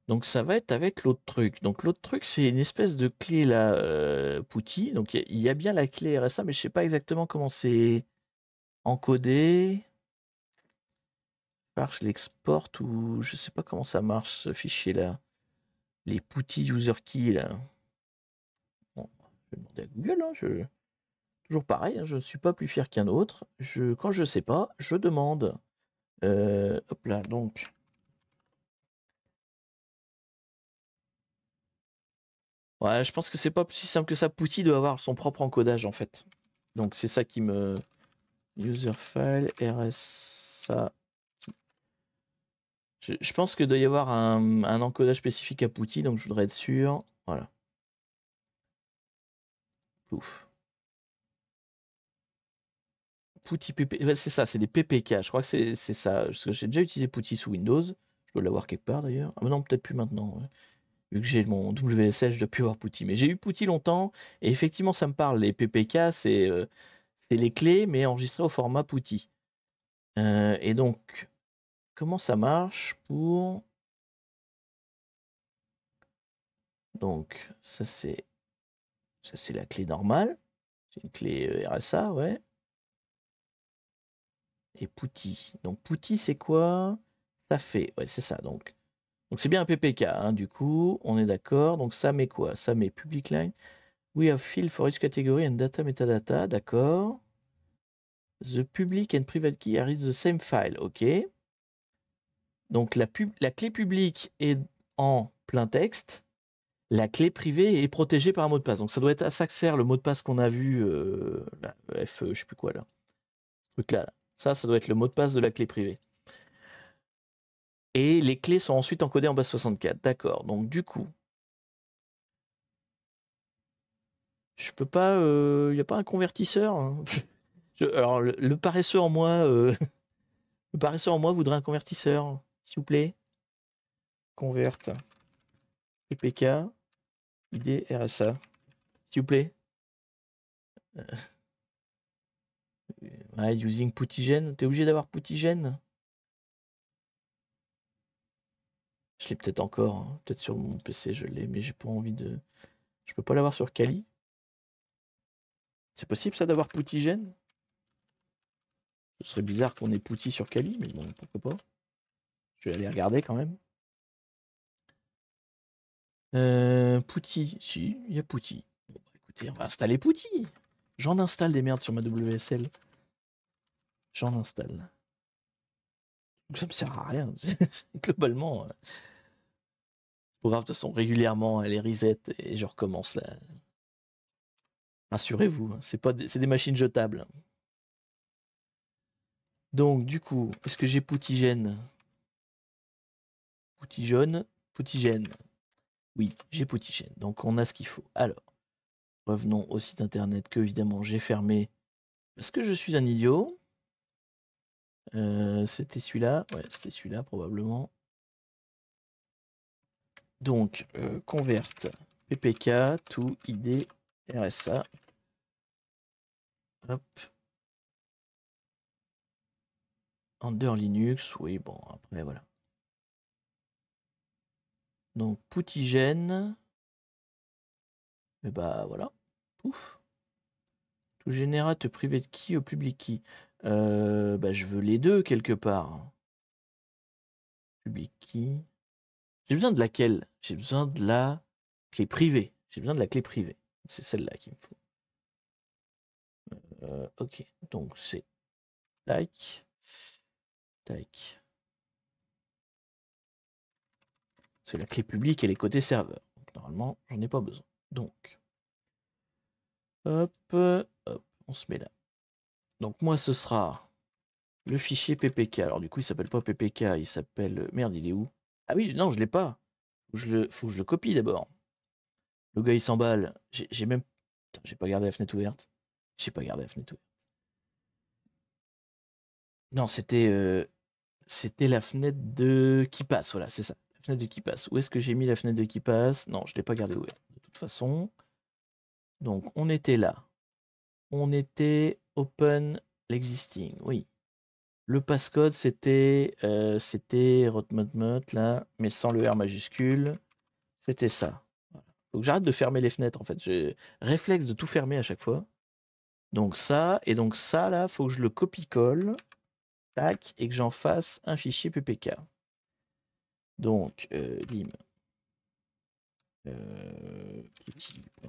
Donc ça va être avec l'autre truc. Donc l'autre truc, c'est une espèce de clé là, putty. Donc il y a bien la clé RSA, mais je sais pas exactement comment c'est encodé. Je l'exporte ou je sais pas comment ça marche ce fichier là. Les putty user key là. Bon, je vais demander à Google. Hein, toujours pareil, hein, je ne suis pas plus fier qu'un autre. Quand je sais pas, je demande. Hop là, donc. Ouais, je pense que c'est pas si simple que ça. Putty doit avoir son propre encodage en fait. Donc c'est ça qui me. User file, RSA. Je pense que doit y avoir un encodage spécifique à PuTTY, donc je voudrais être sûr. Voilà. Ouf. PuTTY PP, ouais, c'est ça, c'est des PPK. Je crois que c'est ça. Parce que j'ai déjà utilisé PuTTY sous Windows. Je dois l'avoir quelque part d'ailleurs. Ah mais non, peut-être plus maintenant. Ouais. Vu que j'ai mon WSL, je dois plus avoir PuTTY. Mais j'ai eu PuTTY longtemps, et effectivement, ça me parle. Les PPK, c'est les clés, mais enregistrées au format PuTTY. Et donc, comment ça marche pour... Donc, ça c'est la clé normale. C'est une clé RSA, ouais. Et PuTTY. Donc, PuTTY, c'est quoi? Ça fait, ouais, c'est ça. Donc c'est bien un PPK, hein, du coup, on est d'accord. Donc, ça met quoi? Ça met public line. We have field for each category and data metadata, d'accord. The public and private key are in the same file, ok. Donc, la clé publique est en plein texte. La clé privée est protégée par un mot de passe. Donc, ça doit être à ça que sert le mot de passe qu'on a vu, là, F, je sais plus quoi, là. Ce truc-là, là. Ça doit être le mot de passe de la clé privée. Et les clés sont ensuite encodées en base 64. D'accord. Donc, du coup, je peux pas. Il n'y a pas un convertisseur, hein. Alors, le paresseux en moi, le paresseux en moi voudrait un convertisseur, s'il vous plaît. Convert. PPK. ID RSA. S'il vous plaît. Ouais, using PuTTYGen. T'es obligé d'avoir PuTTYGen? Je l'ai peut-être encore, hein. Peut-être sur mon PC je l'ai, mais j'ai pas envie de... Je peux pas l'avoir sur Kali. C'est possible ça d'avoir PuTTYGen? Ce serait bizarre qu'on ait PuTTY sur Kali, mais bon, pourquoi pas. Je vais aller regarder quand même. PuTTY, si, il y a PuTTY. Bon, bah, écoutez, on va installer PuTTY. J'en installe des merdes sur ma WSL. J'en installe. Ça me sert à rien. Globalement, c'est pas grave, de toute façon, régulièrement, elle est reset et je recommence là. Rassurez-vous, c'est des machines jetables. Donc, du coup, est-ce que j'ai PuTTYGen? PuTTY PuTTYGen. Oui, j'ai PuTTYGen. Donc, on a ce qu'il faut. Alors, revenons au site internet que, évidemment, j'ai fermé parce que je suis un idiot. C'était celui-là. Ouais, c'était celui-là, probablement. Donc, convert PPK to ID RSA. Hop. Under Linux, oui, bon, après, voilà. Donc, PuTTYGen. Et bah, voilà. Pouf. To generate private key au public key. Bah, je veux les deux, quelque part. Public key. J'ai besoin de laquelle? J'ai besoin de la clé privée. J'ai besoin de la clé privée. C'est celle-là qu'il me faut. Ok, donc c'est tac, tac. Parce que la clé publique, elle est côté serveur. Donc, normalement, j'en ai pas besoin. Donc, hop, hop, on se met là. Donc moi, ce sera le fichier PPK. Alors du coup, il s'appelle pas PPK, il s'appelle... Merde, il est où? Ah oui, non, je l'ai pas. Faut que je le copie d'abord. Le gars, il s'emballe. J'ai même... Putain, j'ai pas gardé la fenêtre ouverte. J'ai pas gardé la fenêtre ouverte. Non, c'était la fenêtre de qui passe, voilà, c'est ça. La fenêtre de qui passe. Où est-ce que j'ai mis la fenêtre de qui passe? Non, je l'ai pas gardée ouverte, de toute façon. Donc, on était là. On était open l'existing, oui. Le passcode, c'était rotmutmut, là, mais sans le R majuscule. C'était ça. Voilà. Faut que j'arrête de fermer les fenêtres, en fait. J'ai réflexe de tout fermer à chaque fois. Donc ça, et donc ça, là, faut que je le copie-colle. Tac, et que j'en fasse un fichier PPK. Donc, bim.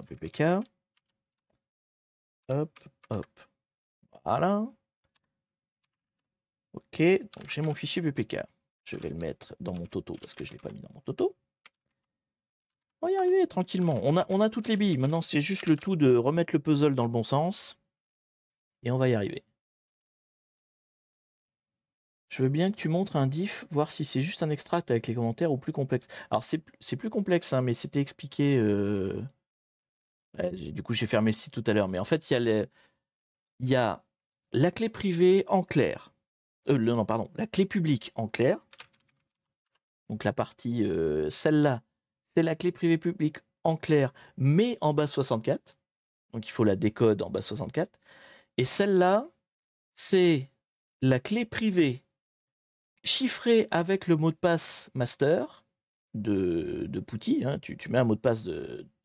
PPK. Hop, hop. Voilà. Ok, donc j'ai mon fichier PPK. Je vais le mettre dans mon toto parce que je ne l'ai pas mis dans mon toto. On va y arriver tranquillement. On a toutes les billes. Maintenant, c'est juste le tout de remettre le puzzle dans le bon sens. Et on va y arriver. Je veux bien que tu montres un diff, voir si c'est juste un extract avec les commentaires ou plus complexe. Alors c'est plus complexe, hein, mais c'était expliqué. Ouais, du coup, j'ai fermé le site tout à l'heure. Mais en fait, il y a la clé privée en clair. Non, pardon, la clé publique en clair. Donc la partie, celle-là, c'est la clé privée publique en clair, mais en base 64. Donc il faut la décode en base 64. Et celle-là, c'est la clé privée chiffrée avec le mot de passe master de PuTTY. Hein, tu mets un mot de passe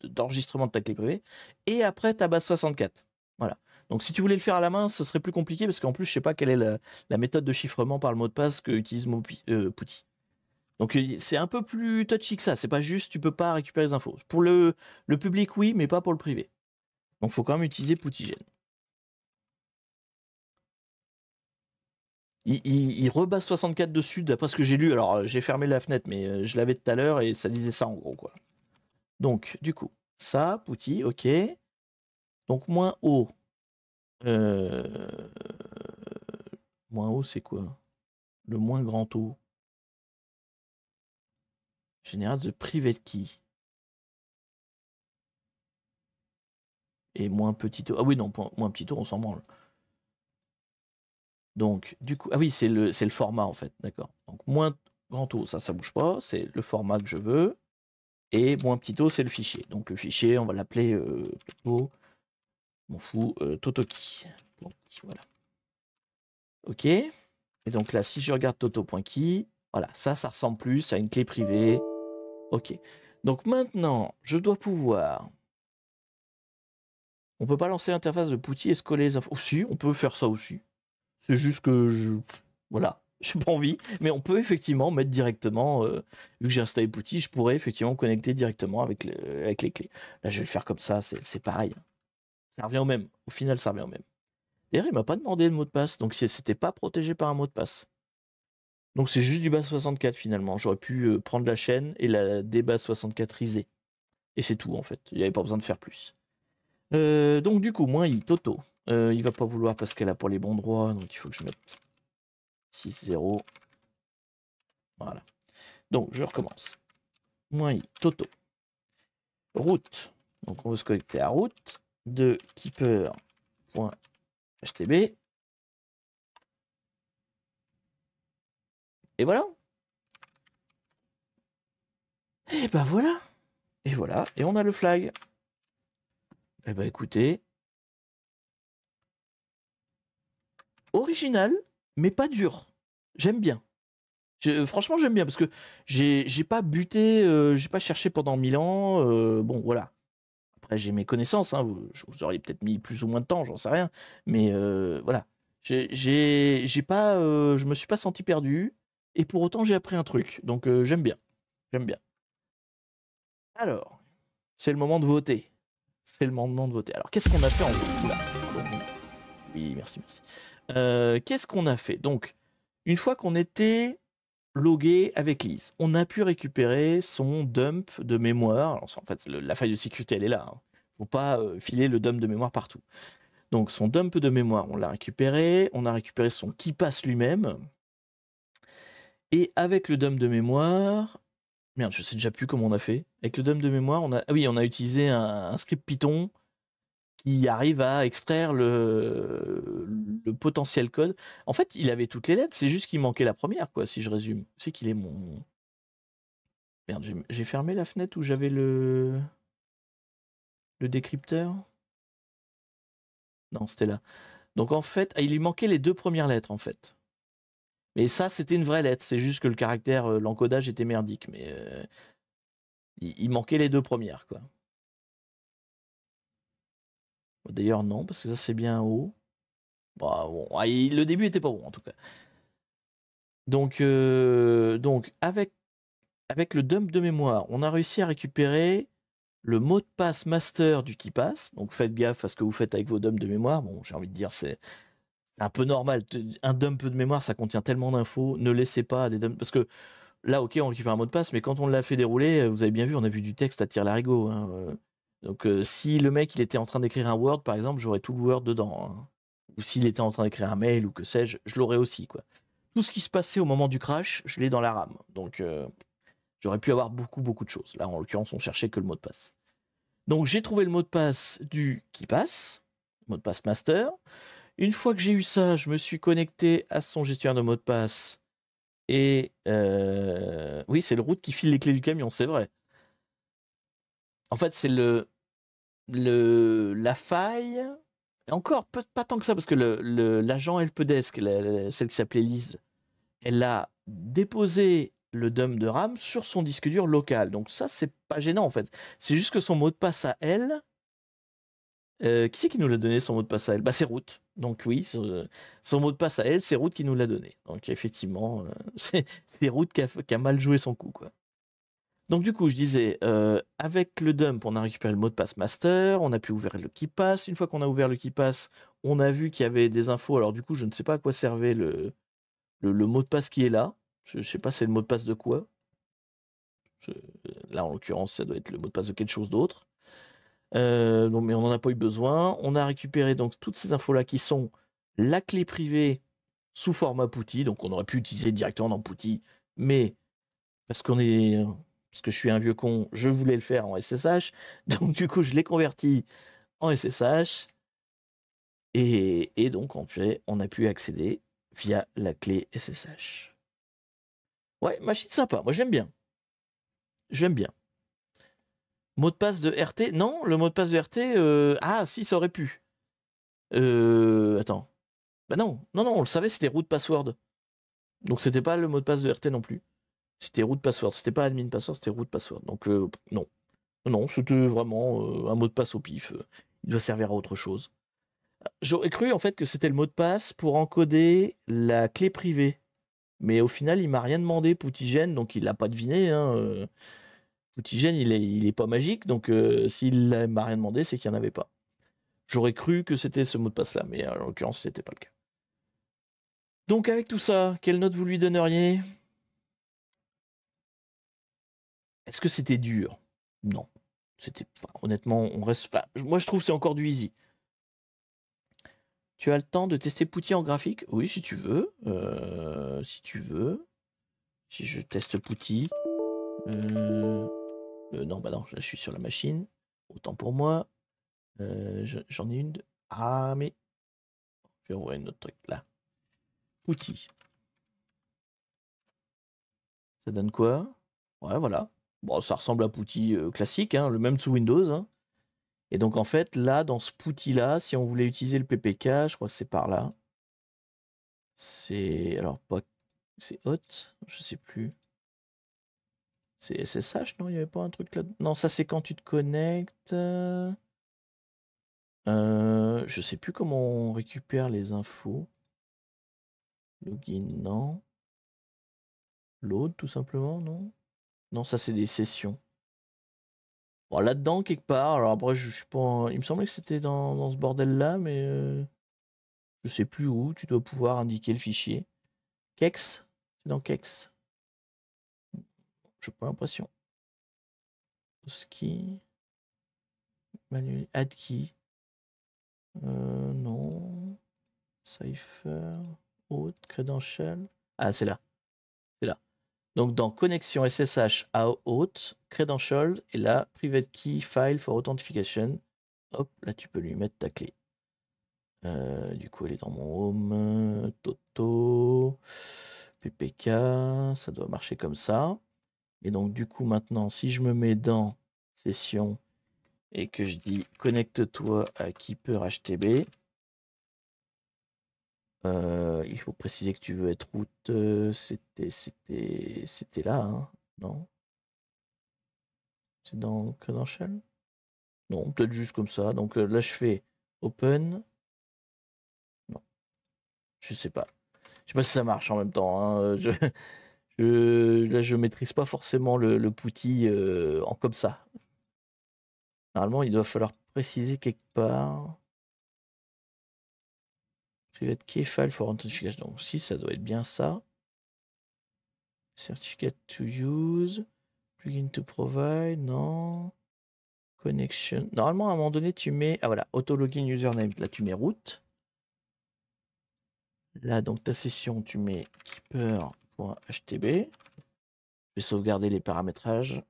d'enregistrement de ta clé privée. Et après ta base 64. Voilà. Donc si tu voulais le faire à la main, ce serait plus compliqué parce qu'en plus, je sais pas quelle est la méthode de chiffrement par le mot de passe que utilise PuTTY. Donc c'est un peu plus touchy que ça. C'est pas juste, tu peux pas récupérer les infos. Pour le public, oui, mais pas pour le privé. Donc faut quand même utiliser PuTTyGen. Il rebase 64 dessus, d'après ce que j'ai lu. Alors j'ai fermé la fenêtre, mais je l'avais tout à l'heure et ça disait ça en gros, quoi. Donc du coup, ça, PuTTY, ok. Donc moins haut. Moins haut, c'est quoi? Le moins grand O. Général the private key. Et moins petit O. Ah oui, non, moins petit O, on s'en branle. Donc, du coup, ah oui, c'est le format en fait, d'accord. Donc, moins grand O, ça bouge pas, c'est le format que je veux. Et moins petit O, c'est le fichier. Donc, le fichier, on va l'appeler Toto, m'en fous, Totoki. Donc, voilà. Ok. Et donc là, si je regarde Toto.key, voilà, ça ressemble plus à une clé privée. Ok. Donc maintenant, je dois pouvoir. On peut pas lancer l'interface de PuTTY et se coller les infos. Si, on peut faire ça aussi. C'est juste que voilà, j'ai pas envie, mais on peut effectivement mettre directement, vu que j'ai installé PuTTY, je pourrais effectivement connecter directement avec les clés. Là, je vais le faire comme ça, c'est pareil. Ça revient au même. Au final, ça revient au même. D'ailleurs, il m'a pas demandé le mot de passe, donc c'était pas protégé par un mot de passe. Donc c'est juste du base 64 finalement. J'aurais pu prendre la chaîne et la débase 64iser. Et c'est tout en fait. Il n'y avait pas besoin de faire plus. Donc du coup, moins i, Toto. Il va pas vouloir parce qu'elle a pas les bons droits, donc il faut que je mette 6-0. Voilà. Donc je recommence. Moins i, Toto. Route. Donc on veut se connecter à route de keeper.htb. Et voilà. Et ben voilà. Et voilà. Et on a le flag. Eh ben écoutez. Original, mais pas dur. J'aime bien. Franchement, j'aime bien parce que j'ai pas buté, j'ai pas cherché pendant 1000 ans. Bon, voilà. Après, j'ai mes connaissances. Hein, vous auriez peut-être mis plus ou moins de temps, j'en sais rien. Mais voilà. J'ai pas, je me suis pas senti perdu. Et pour autant, j'ai appris un truc. Donc, j'aime bien. J'aime bien. Alors, c'est le moment de voter. C'est le moment de voter. Alors, qu'est-ce qu'on a fait en vote? Oula, pardon. Oui, merci, merci. Qu'est-ce qu'on a fait? Donc, une fois qu'on était logué avec Lise, on a pu récupérer son dump de mémoire. Alors, en fait, la faille de sécurité, elle est là. Hein. Faut pas filer le dump de mémoire partout. Donc, son dump de mémoire, on l'a récupéré. On a récupéré son KeePass lui-même. Et avec le dump de mémoire... Merde, je sais déjà plus comment on a fait. Avec le dump de mémoire, on a utilisé un script Python qui arrive à extraire le potentiel code. En fait, il avait toutes les lettres, c'est juste qu'il manquait la première, quoi, si je résume. C'est qu'il est mon... Merde, j'ai fermé la fenêtre où j'avais le décrypteur. Non, c'était là. Donc en fait, il lui manquait les deux premières lettres, en fait. Mais ça, c'était une vraie lettre. C'est juste que le caractère, l'encodage était merdique. Mais il manquait les deux premières, quoi. D'ailleurs, non, parce que ça, c'est bien haut. Bah, bon, le début était pas bon, en tout cas. Donc avec le dump de mémoire, on a réussi à récupérer le mot de passe master du KeePass. Donc faites gaffe à ce que vous faites avec vos dumps de mémoire. Bon, j'ai envie de dire, c'est un peu normal. Un dump de mémoire, ça contient tellement d'infos. Ne laissez pas des dumps. Parce que là, ok, on récupère un mot de passe, mais quand on l'a fait dérouler, vous avez bien vu, on a vu du texte à tire-larigot. Hein. Donc si le mec, il était en train d'écrire un Word, par exemple, j'aurais tout le Word dedans. Hein. Ou s'il était en train d'écrire un mail ou que sais-je, je l'aurais aussi, quoi. tout ce qui se passait au moment du crash, je l'ai dans la RAM. Donc, j'aurais pu avoir beaucoup de choses. Là, en l'occurrence, on cherchait que le mot de passe. Donc, j'ai trouvé le mot de passe du qui passe, mot de passe master. Une fois que j'ai eu ça, je me suis connecté à son gestionnaire de mot de passe. Et oui, c'est le route qui file les clés du camion, c'est vrai. En fait, c'est la faille. Encore, pas tant que ça, parce que l'agent helpdesk, celle qui s'appelait Lise, elle a déposé le dump de RAM sur son disque dur local. Donc ça, c'est pas gênant en fait. C'est juste que son mot de passe à elle, qui c'est qui nous l'a donné son mot de passe à elle? Bah c'est Root. Donc oui, son mot de passe à elle, c'est Root qui nous l'a donné. Donc effectivement, c'est Root qui a mal joué son coup, quoi. Donc du coup, je disais, avec le dump, on a récupéré le mot de passe master, on a pu ouvrir le KeePass. Une fois qu'on a ouvert le KeePass, on a vu qu'il y avait des infos. Alors du coup, je ne sais pas à quoi servait le mot de passe qui est là. Je ne sais pas c'est le mot de passe de quoi. Là, en l'occurrence, ça doit être le mot de passe de quelque chose d'autre. Donc, mais on n'en a pas eu besoin. On a récupéré donc toutes ces infos-là qui sont la clé privée sous format PuTTY. Donc on aurait pu utiliser directement dans PuTTY, mais parce que je suis un vieux con, je voulais le faire en SSH. Donc du coup, je l'ai converti en SSH. Et donc, on a pu accéder via la clé SSH. Ouais, machine sympa. Moi, j'aime bien. J'aime bien. Mot de passe de RT? Non, le mot de passe de RT, ah si, ça aurait pu. Attends. Bah non, on le savait, c'était root password. Donc c'était pas le mot de passe de RT non plus. C'était root password. C'était pas admin password, c'était root password. Donc non. Non, c'était vraiment un mot de passe au pif. Il doit servir à autre chose. J'aurais cru en fait que c'était le mot de passe pour encoder la clé privée. Mais au final, il m'a rien demandé, Poutigène, donc il l'a pas deviné. Hein. Poutigène, il est pas magique, donc s'il m'a rien demandé, c'est qu'il n'y en avait pas. J'aurais cru que c'était ce mot de passe-là, mais en l'occurrence, c'était pas le cas. Donc avec tout ça, quelle note vous lui donneriez? Est-ce que c'était dur? Non. Honnêtement, on reste. Moi, je trouve que c'est encore du easy. Tu as le temps de tester PuTTY en graphique? Oui, si tu veux. Si tu veux. Si je teste PuTTY. Non, bah non, là, je suis sur la machine. Autant pour moi. J'en ai une. Ah, mais. Je vais ouvrir une autre truc là. PuTTY. Ça donne quoi? Ouais, voilà. Bon, ça ressemble à PuTTY classique, hein, le même sous Windows. Hein. Et donc, en fait, là, dans ce PuTTY-là, si on voulait utiliser le PPK, je crois que c'est par là. C'est. Alors, pas. C'est hot? Je sais plus. C'est SSH, non? Il n'y avait pas un truc là? Non, ça, c'est quand tu te connectes. Je sais plus comment on récupère les infos. Login, non. Load, tout simplement, non? Non, ça, c'est des sessions. Bon, là-dedans, quelque part. Alors après, je suis pas. Il me semblait que c'était dans ce bordel-là, mais je sais plus où. Tu dois pouvoir indiquer le fichier. Kex? C'est dans Kex. J'ai pas l'impression. Ski. Manuel. Add key. Non. Cypher. Auth. Credential. Ah, c'est là. C'est là. Donc dans connexion SSH à Auth, Credential et là, Private Key File for Authentication. Hop, là tu peux lui mettre ta clé. Du coup, elle est dans mon home. Toto. PPK. Ça doit marcher comme ça. Et donc, du coup, maintenant, si je me mets dans session et que je dis connecte-toi à Keeper HTB, il faut préciser que tu veux être root. C'était là, hein, non? C'est dans Credential? Non, peut-être juste comme ça. Donc là, je fais Open. Non, je sais pas. Je sais pas si ça marche en même temps. Hein. Là, je maîtrise pas forcément le PuTTY en comme ça. Normalement, il doit falloir préciser quelque part. Private key file for authentication. Donc, si, ça doit être bien ça. Certificate to use. Plugin to provide. Non. Connection. Normalement, à un moment donné, tu mets. Ah voilà, auto login username. Là, tu mets root. Là, donc ta session, tu mets keeper.htb. Je vais sauvegarder les paramétrages,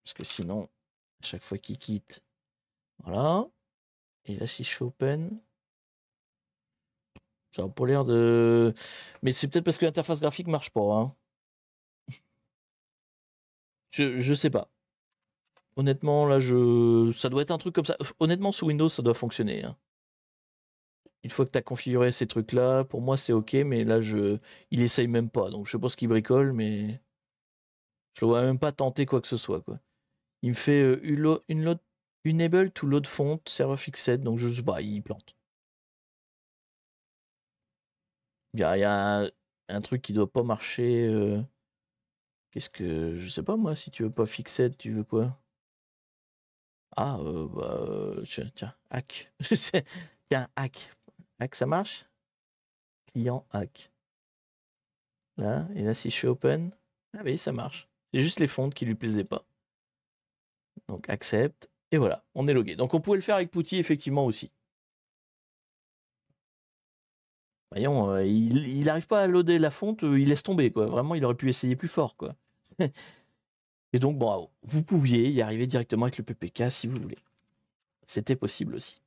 parce que sinon, à chaque fois qu'il quitte, voilà. Et là, si je fais open, ça n'a pas l'air de... Mais c'est peut-être parce que l'interface graphique marche pas, hein. Je sais pas. Honnêtement, là, ça doit être un truc comme ça. Honnêtement, sous Windows, ça doit fonctionner, hein. Une fois que tu as configuré ces trucs-là, pour moi, c'est OK, mais là, il essaye même pas. Donc, je sais pas ce qu'il bricole, mais je le vois même pas tenter quoi que ce soit, quoi. Il me fait enable to load font server fixed, donc je sais pas, il plante. Il y a un truc qui doit pas marcher. Qu'est-ce que... Je sais pas, moi, si tu veux pas fixed, tu veux quoi? Ah, tiens, hack. Tiens, hack. Hack, ça marche? Client hack. Là, et là, si je fais open, ah oui, ça marche. C'est juste les fontes qui lui plaisaient pas. Donc, accept. Et voilà, on est logué. Donc, on pouvait le faire avec Putty, effectivement, aussi. Voyons, il n'arrive pas à loader la fonte, il laisse tomber, quoi. Vraiment, il aurait pu essayer plus fort, quoi. Et donc, bon, vous pouviez y arriver directement avec le PPK si vous voulez. C'était possible aussi.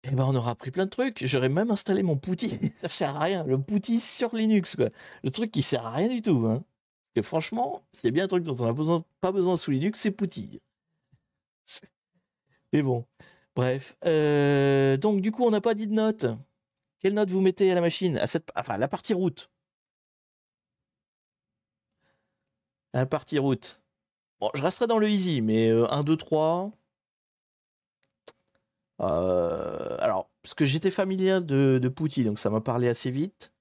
Et ben, on aura appris plein de trucs. J'aurais même installé mon Putty. Ça sert à rien. Le Putty sur Linux, quoi. Le truc qui sert à rien du tout, hein. Parce que franchement, c'est bien un truc dont on n'a pas besoin sous Linux, c'est Putty. Mais bon, bref. Donc, du coup, on n'a pas dit de note. Quelle note vous mettez à la machine? Enfin, la partie route. La partie route. Bon, je resterai dans le easy, mais 1, 2, 3. Alors, parce que j'étais familier de Putty, donc ça m'a parlé assez vite.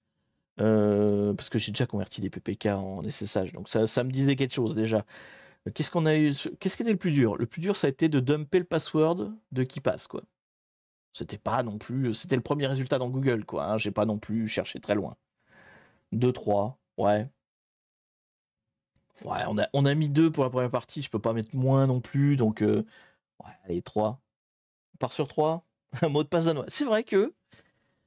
Parce que j'ai déjà converti des PPK en SSH, donc ça me disait quelque chose déjà. Qu'est-ce qu'on a eu? Qu'est-ce qui était le plus dur? Le plus dur, ça a été de dumper le password de KeePass, quoi. C'était pas non plus... C'était le premier résultat dans Google, quoi, hein. J'ai pas non plus cherché très loin. 2, 3, ouais. Ouais, on a mis 2 pour la première partie, je peux pas mettre moins non plus, donc... ouais, allez, 3. On part sur 3. Un mot de passe danois. C'est vrai que...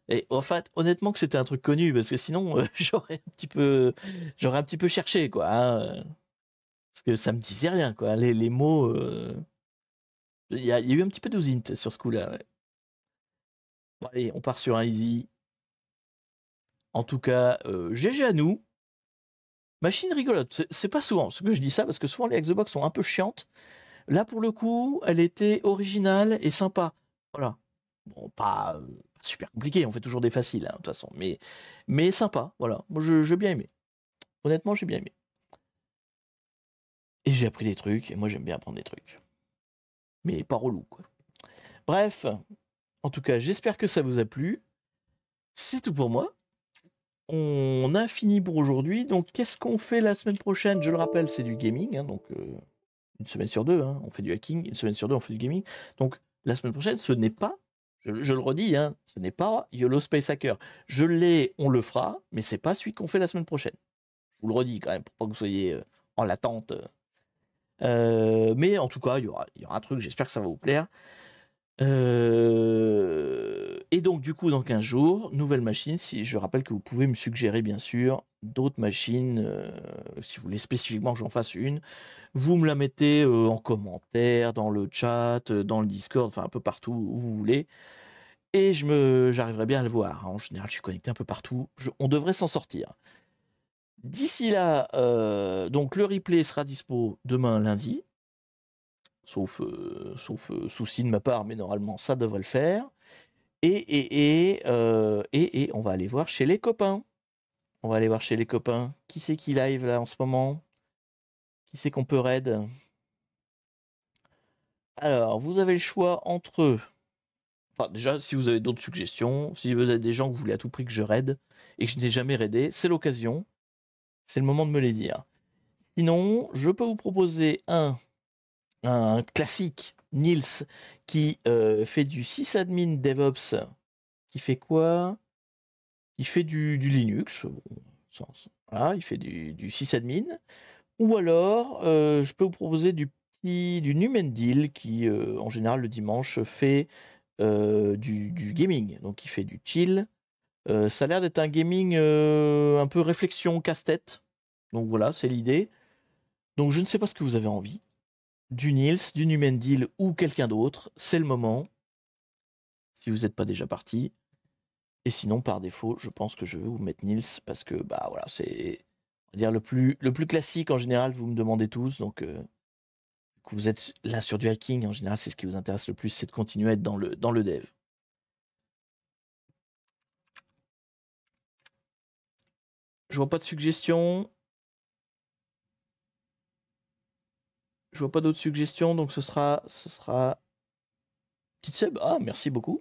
Et en fait, honnêtement que c'était un truc connu, parce que sinon, j'aurais un petit peu cherché, quoi, hein. Parce que ça me disait rien, quoi. Les mots... Il y a eu un petit peu d'ousint sur ce coup-là, ouais. Bon, allez, on part sur un easy. En tout cas, GG à nous. Machine rigolote. C'est pas souvent ce que je dis ça, parce que souvent les Xbox sont un peu chiantes. Là, pour le coup, elle était originale et sympa. Voilà. Bon, pas super compliqué, on fait toujours des faciles, hein, de toute façon. Mais sympa, voilà. Moi, j'ai bien aimé. Honnêtement, j'ai bien aimé. Et j'ai appris des trucs, et moi, j'aime bien apprendre des trucs. Mais pas relou, quoi. Bref, en tout cas, j'espère que ça vous a plu. C'est tout pour moi. On a fini pour aujourd'hui. Donc, qu'est-ce qu'on fait la semaine prochaine? Je le rappelle, c'est du gaming, hein, donc une semaine sur deux, hein, on fait du hacking. Une semaine sur deux, on fait du gaming. Donc, la semaine prochaine, ce n'est pas, je le redis, hein, ce n'est pas YOLO Space Hacker. Je l'ai, on le fera, mais c'est pas celui qu'on fait la semaine prochaine. Je vous le redis quand même, pour pas que vous soyez en l'attente. Mais en tout cas, il y aura un truc, j'espère que ça va vous plaire. Et donc, du coup, dans 15 jours, nouvelle machine. Si je rappelle que vous pouvez me suggérer, bien sûr, d'autres machines. Si vous voulez spécifiquement que j'en fasse une, vous me la mettez en commentaire, dans le chat, dans le Discord, enfin un peu partout où vous voulez. Et j'arriverai bien à le voir. En général, je suis connecté un peu partout. On devrait s'en sortir. D'ici là, donc le replay sera dispo demain lundi. Sauf souci de ma part, mais normalement ça devrait le faire. Et on va aller voir chez les copains. On va aller voir chez les copains. Qui c'est qui live là en ce moment? Qui c'est qu'on peut raid? Alors, vous avez le choix entre... Enfin, déjà, si vous avez d'autres suggestions, si vous avez des gens que vous voulez à tout prix que je raid et que je n'ai jamais raidé, c'est l'occasion. C'est le moment de me les dire. Sinon, je peux vous proposer un classique, Nils, qui fait du sysadmin DevOps. Qui fait quoi? Il fait du Linux. Voilà, il fait du sysadmin. Ou alors, je peux vous proposer du Numendil qui, en général, le dimanche, fait du gaming. Donc il fait du chill. Ça a l'air d'être un gaming un peu réflexion casse-tête. Donc voilà, c'est l'idée. Donc je ne sais pas ce que vous avez envie. Du Nils, du Numendil ou quelqu'un d'autre, c'est le moment. Si vous n'êtes pas déjà parti. Et sinon, par défaut, je pense que je vais vous mettre Nils parce que bah voilà, c'est on va dire le plus classique en général. Vous me demandez tous, donc que vous êtes là sur du hacking en général, c'est ce qui vous intéresse le plus, c'est de continuer à être dans le dev. Je vois pas de suggestions. Je vois pas d'autres suggestions, donc ce sera Petite Seb. Ah, merci beaucoup.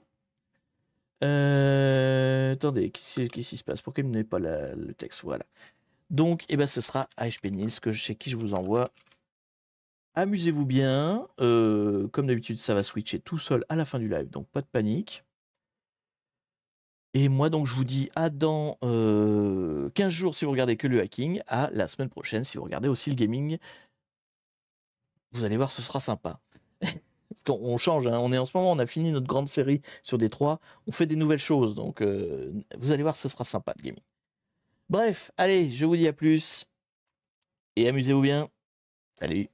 Attendez, qu'est-ce qui se passe? Pourquoi il me met pas le texte? Voilà. Donc, eh ben, ce sera AHP Nils, chez qui je vous envoie. Amusez-vous bien. Comme d'habitude, ça va switcher tout seul à la fin du live, donc pas de panique. Et moi, donc, je vous dis à dans 15 jours si vous regardez que le hacking, à la semaine prochaine si vous regardez aussi le gaming. Vous allez voir, ce sera sympa. Parce qu'on change, hein. On a fini notre grande série sur D3, on fait des nouvelles choses, donc vous allez voir, ce sera sympa le gaming. Bref, allez, je vous dis à plus, et amusez-vous bien. Salut.